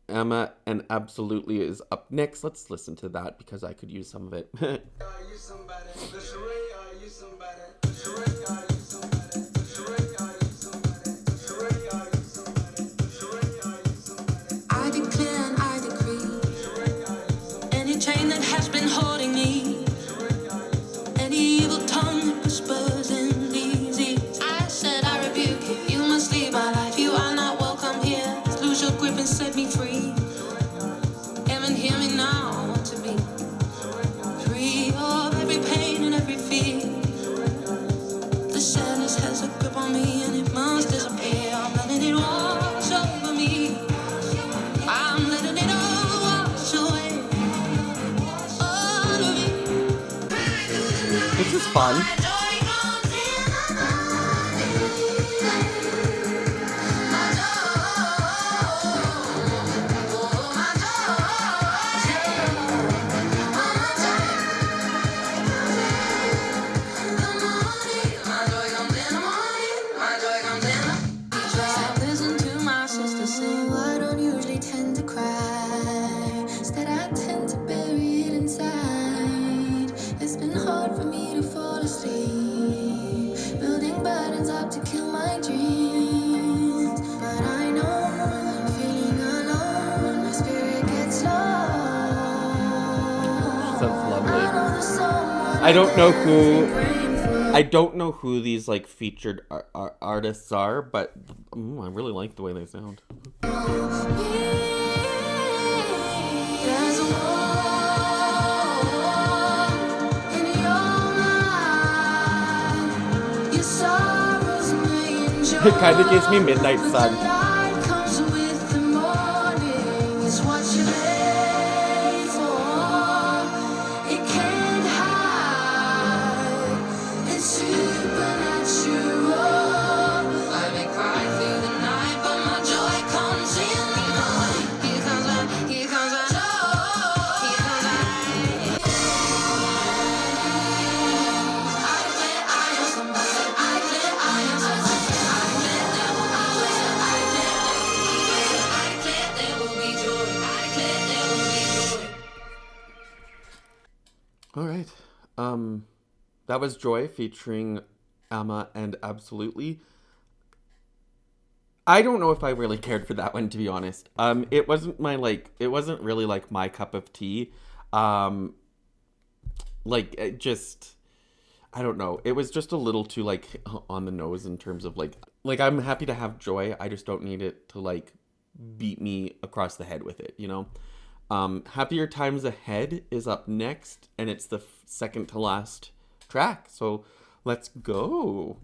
Amma and Absolutely is up next. Let's listen to that because I could use some of it. I declare and I decree, any chain that has been holding me, any evil tongue that whispers in these ears, I said I rebuke you, you must leave my life, you are not welcome here, lose your grip and set me free, heaven hear me now, I want to be free of every pain and every fear, the sadness has a grip on me and it must disappear, I'm letting it wash over me, I'm letting it all wash away. All of it. This is fun. Listen to my sister sing. I don't usually tend to cry. Instead, I tend to bury it inside. It's been hard for me to fall asleep, building burdens up to kill my dreams. But I know I'm feeling alone. My spirit gets lost. Sounds lovely. I know there's someone I don't know who. praying for. I don't know who these like featured artists are, but I really like the way they sound. There's a war in your mind. Your sorrows may endure. It kind of gives me Midnight Sun. The light comes with the morning. It's what you made for. It can't hide. It's supernatural. I may cry through the night, but my joy comes in the morning. Here comes my joy. Here comes my I declare I am somebody. I declare I am somebody. I declare that I All right. That was Joy featuring Amma and Absolutely. I don't know if I really cared for that one, to be honest. It wasn't it wasn't really like my cup of tea. It just, I don't know. It was just a little too like on the nose in terms of like I'm happy to have joy. I just don't need it to like beat me across the head with it, you know? Happier Times Ahead is up next, and it's the second to last track. So let's go.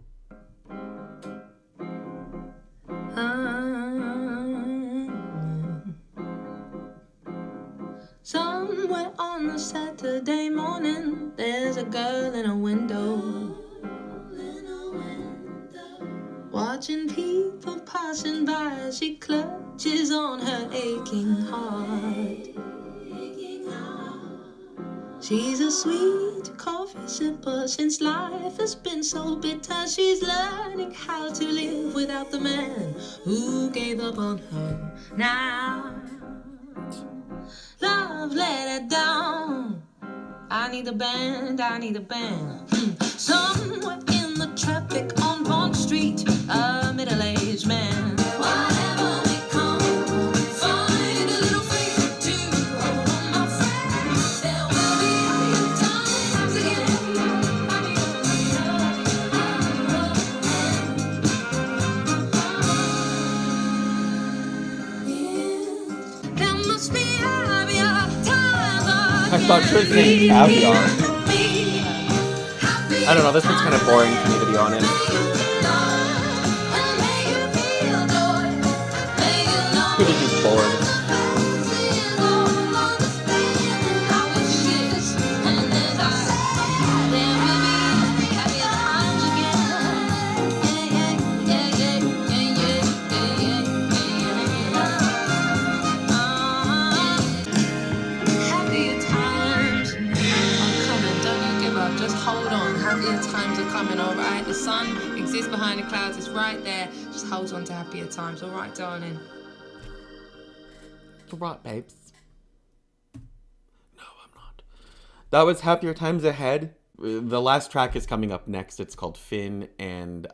Somewhere on a Saturday morning, there's a girl in a window, watching people passing by. She clutches on her aching heart. She's a sweet coffee sipper. Since life has been so bitter, she's learning how to live without the man who gave up on her. Now love let her down. I need a band, I need a band. Somewhere in the traffic on Bond Street, a middle-aged man. Whatever we come, find a little freedom to hold on, my friend. There will be times again. There must be happier times. I thought she was saying caviar. I don't know, this one's kind of boring to me, to be honest. Who did you bored? Times are coming, alright? The sun exists behind the clouds, it's right there. Just hold on to happier times, alright, darling? Right, babes. No, I'm not. That was Happier Times Ahead. The last track is coming up next. It's called Finn, and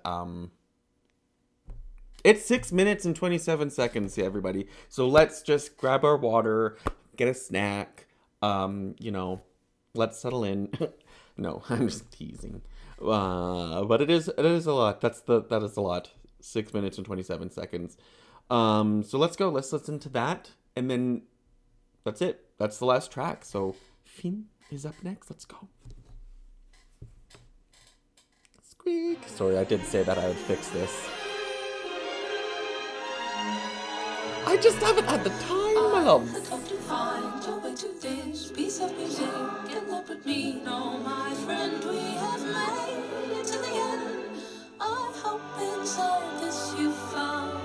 it's 6 minutes and 27 seconds, everybody. So let's just grab our water, get a snack, you know, let's settle in. No, I'm just teasing. But it is a lot. That is a lot. 6 minutes and 27 seconds. So let's go. Let's listen to that. And then that's it. That's the last track. So Finn is up next. Let's go. Squeak. Sorry, I did say that I would fix this. I just haven't had the time, my loves. I'd love to find your way to this piece of music. End up with me, no, my friend. We have made it to the end. I hope inside this you found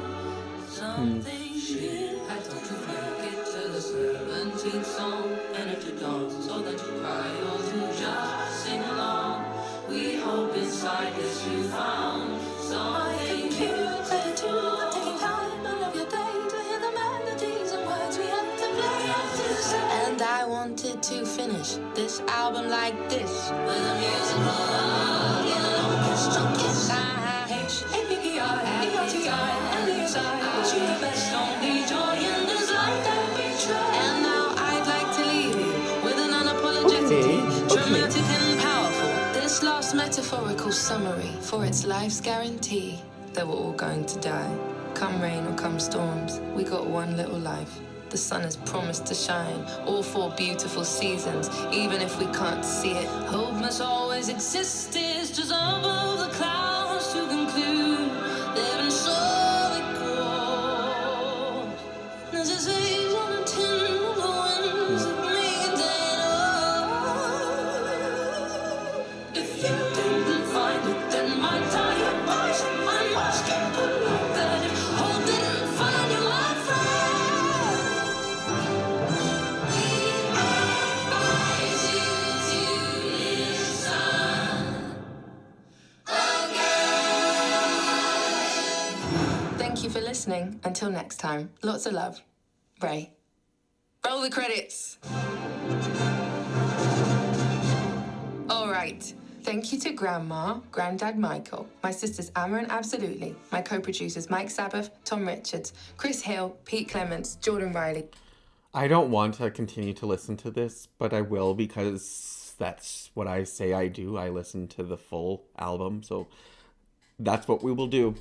something new. I don't you make it to the 17th song, and if you don't, so that you cry or you just sing along. We hope inside this you found something new. Credit to taking time out of your day to hear the melodies and words we had to play. And I wanted to finish this album like this, with a musical orchestra kiss. A-P-P-I-A-P-I-T-I, and the side, wish you the best, only joy in this life that we try. And now I'd like to leave you with an unapologetic, dramatic and powerful. This last metaphorical summary for its life's guarantee that we're all going to die. Come rain or come storms, we got one little life. The sun has promised to shine all 4 beautiful seasons, even if we can't see it. Hope must always exist, is just above the clouds to conclude. They've been solid gold. There's a sage on a tin of the winds that means they know. If you didn't find it, then my tired voice, I must believe that if hope didn't find you, my friend. Thank you for listening. Until next time, lots of love. Ray. Roll the credits. Right. Thank you to Grandma, Grandad Michael, my sisters Amma Absolutely, my co-producers Mike Sabbath, Tom Richards, Chris Hill, Pete Clements, Jordan Riley. I don't want to continue to listen to this, but I will because that's what I say I do. I listen to the full album, so that's what we will do.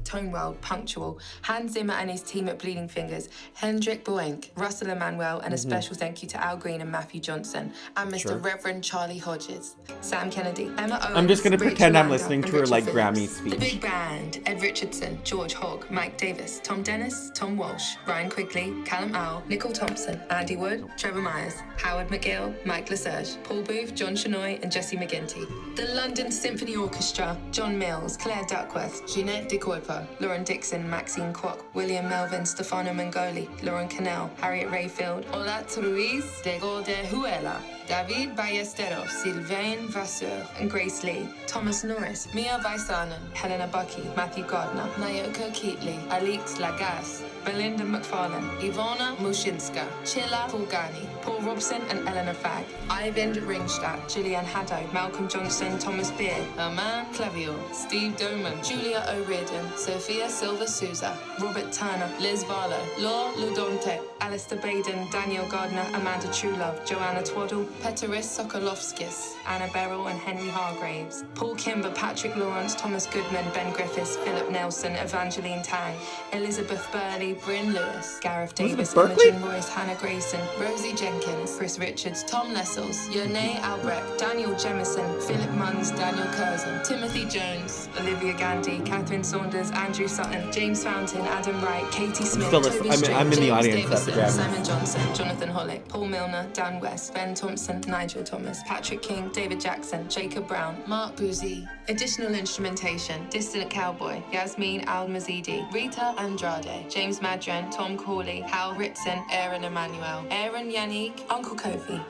Tonewell, Punctual, Hans Zimmer and his team at Bleeding Fingers, Hendrik Boenk, Russell Emanuel, and a special thank you to Al Green and Matthew Johnson, and Mr. Reverend Charlie Hodges, Sam Kennedy, Emma Owens, I'm just going to Rachel pretend I'm Landa, listening and to her Richard like Phillips. Grammy The Big speech. Band, Ed Richardson, George Hogg, Mike Davis, Tom Dennis, Tom Walsh, Ryan Quigley, Callum Owl, Nicole Thompson, Andy Wood, Trevor Myers, Howard McGill, Mike Lesage, Paul Booth, John Shanoy, and Jesse McGinty. The London Symphony Orchestra, John Mills, Claire Duckworth, Jeanette De Kuiper, Lauren Dixon, Maxine Kwok, William Melvin, Stefano Mangoli, Lauren Cannell, Harriet Rayfield, Olat Ruiz, Diego de Huela, David Ballesteros, Sylvain Vasseur, and Grace Lee, Thomas Norris, Mia Vaisanen, Helena Bucky, Matthew Gardner, Nayoka Keatley, Alix Lagasse, Belinda McFarlane, Ivona Mushinska, Chilla Fulgani, Paul Robson and Eleanor Fagg, Ivan Ringstadt, Gillian Haddo, Malcolm Johnson, Thomas Beard, Herman Clavier, Steve Doman, Julia O'Riordan, Sophia Silva Souza, Robert Turner, Liz Varlow, Laure Ludonte, Alistair Baden, Daniel Gardner, Amanda Truelove, Joanna Twaddle, Peteris Sokolovskis, Anna Beryl and Henry Hargraves, Paul Kimber, Patrick Lawrence, Thomas Goodman, Ben Griffiths, Philip Nelson, Evangeline Tang, Elizabeth Burley, Bryn Lewis, Gareth Davis, Imogen Royce, Hannah Grayson, Rosie Jenkins, Chris Richards, Tom Lessels, Yone Albrecht, Daniel Jemison, Philip Munns, Daniel Curzon, Timothy Jones, Olivia Gandy, Catherine Saunders, Andrew Sutton, James Fountain, Adam Wright, Katie Smith, still Toby listening. Strait, I'm in the James audience at the Davison, Grammys. Simon Johnson, Jonathan Hollick, Paul Milner, Dan West, Ben Thompson, Nigel Thomas, Patrick King, David Jackson, Jacob Brown, Mark Boozy. Additional instrumentation, Distant Cowboy, Yasmin Al-Mazidi, Rita Andrade, James Madren, Tom Corley, Hal Ritson, Aaron Emmanuel, Aaron Yannick, Uncle Kofi.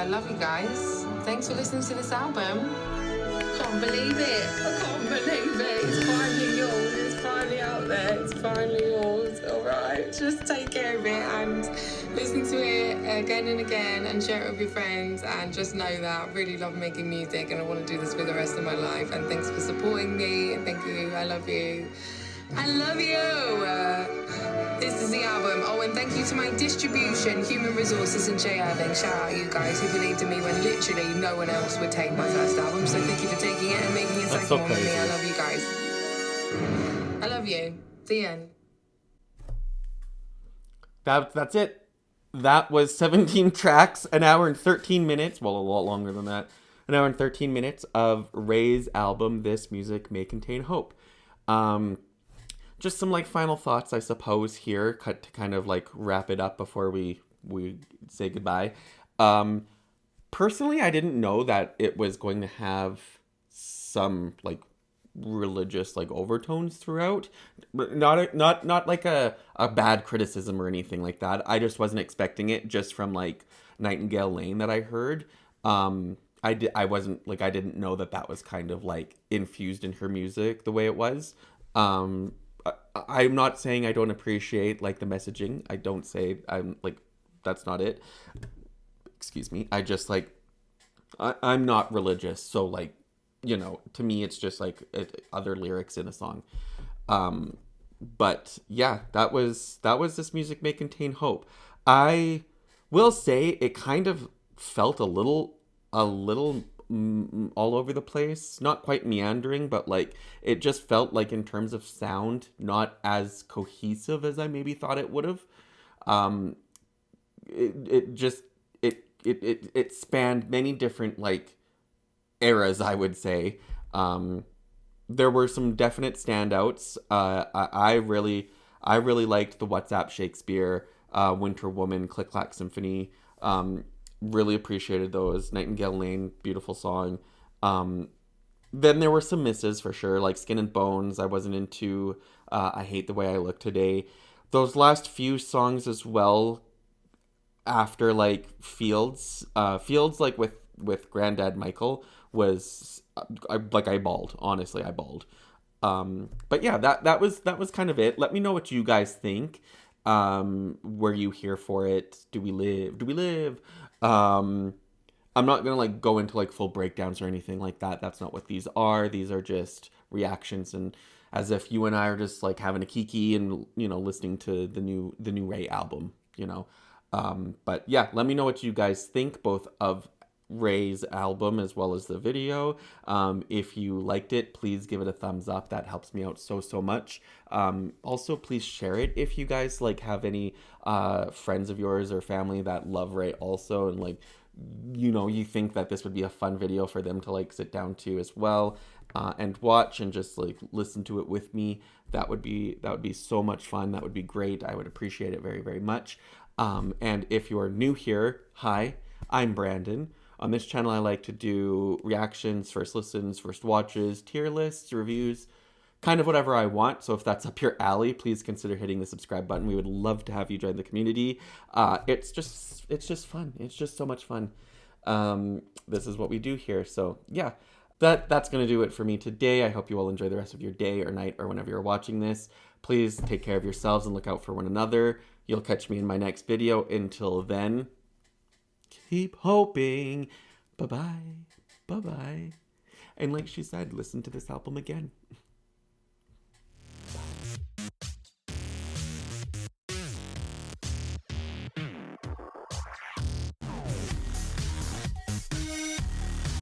Love you guys. Thanks for listening to this album. Can't believe it. I can't believe it. It's finally yours. It's finally out there. It's finally yours. All right. Just take care of it and listen to it again and again and share it with your friends, and just know that I really love making music and I want to do this for the rest of my life. And thanks for supporting me. Thank you. I love you. I love you. This is the album. Oh, and thank you to my distribution, Human Resources and Jay Irving. Shout out you guys who believed in me when literally no one else would take my first album. So thank you for taking it and making a second one with me. I love you guys. I love you. The end. That's it. That was 17 tracks, an hour and 13 minutes. Well, a lot longer than that. An hour and 13 minutes of RAYE's album, This Music May Contain Hope. Just some like final thoughts, I suppose, here to kind of like wrap it up before we say goodbye. Personally, I didn't know that it was going to have some like religious like overtones throughout. Not like a bad criticism or anything like that. I just wasn't expecting it just from like Nightingale Lane that I heard. I didn't know that was kind of like infused in her music the way it was. I'm not saying I don't appreciate like the messaging. I don't say I'm like, that's not it. Excuse me. I just like, I'm not religious. So like, you know, to me, it's just like other lyrics in a song. But yeah, that was This Music May Contain Hope. I will say it kind of felt a little all over the place, not quite meandering, but like it just felt like in terms of sound not as cohesive as I maybe thought it would have. It spanned many different like eras, I would say. There were some definite standouts. I really liked the WhatsApp Shakespeare, Winter Woman, Click Clack Symphony. Really appreciated those. Nightingale Lane, beautiful song. Then there were some misses for sure, like Skin and Bones. I wasn't into. I Hate the Way I Look Today. Those last few songs as well. After like Fields like with Grandad Michael was I bawled. Honestly, I bawled. But yeah, that was kind of it. Let me know what you guys think. Were you here for it? Do we live? I'm not gonna like go into like full breakdowns or anything like that. That's not what these are. These are just reactions, and as if you and I are just like having a kiki and, you know, listening to the new RAYE album, you know. But yeah, let me know what you guys think, both of RAYE's album as well as the video. If you liked it, please give it a thumbs up. That helps me out so much. Also, please share it if you guys like have any friends of yours or family that love RAYE also, and like, you know, you think that this would be a fun video for them to like sit down to as well, and watch and just like listen to it with me. That would be so much fun. That would be great. I would appreciate it very much. And if you're new here, hi, I'm Brandon. On this channel, I like to do reactions, first listens, first watches, tier lists, reviews, kind of whatever I want. So if that's up your alley, please consider hitting the subscribe button. We would love to have you join the community. It's just fun. It's just so much fun. This is what we do here. So yeah, that's going to do it for me today. I hope you all enjoy the rest of your day or night or whenever you're watching this. Please take care of yourselves and look out for one another. You'll catch me in my next video. Until then, keep hoping. Bye-bye. Bye-bye. And like she said, listen to this album again.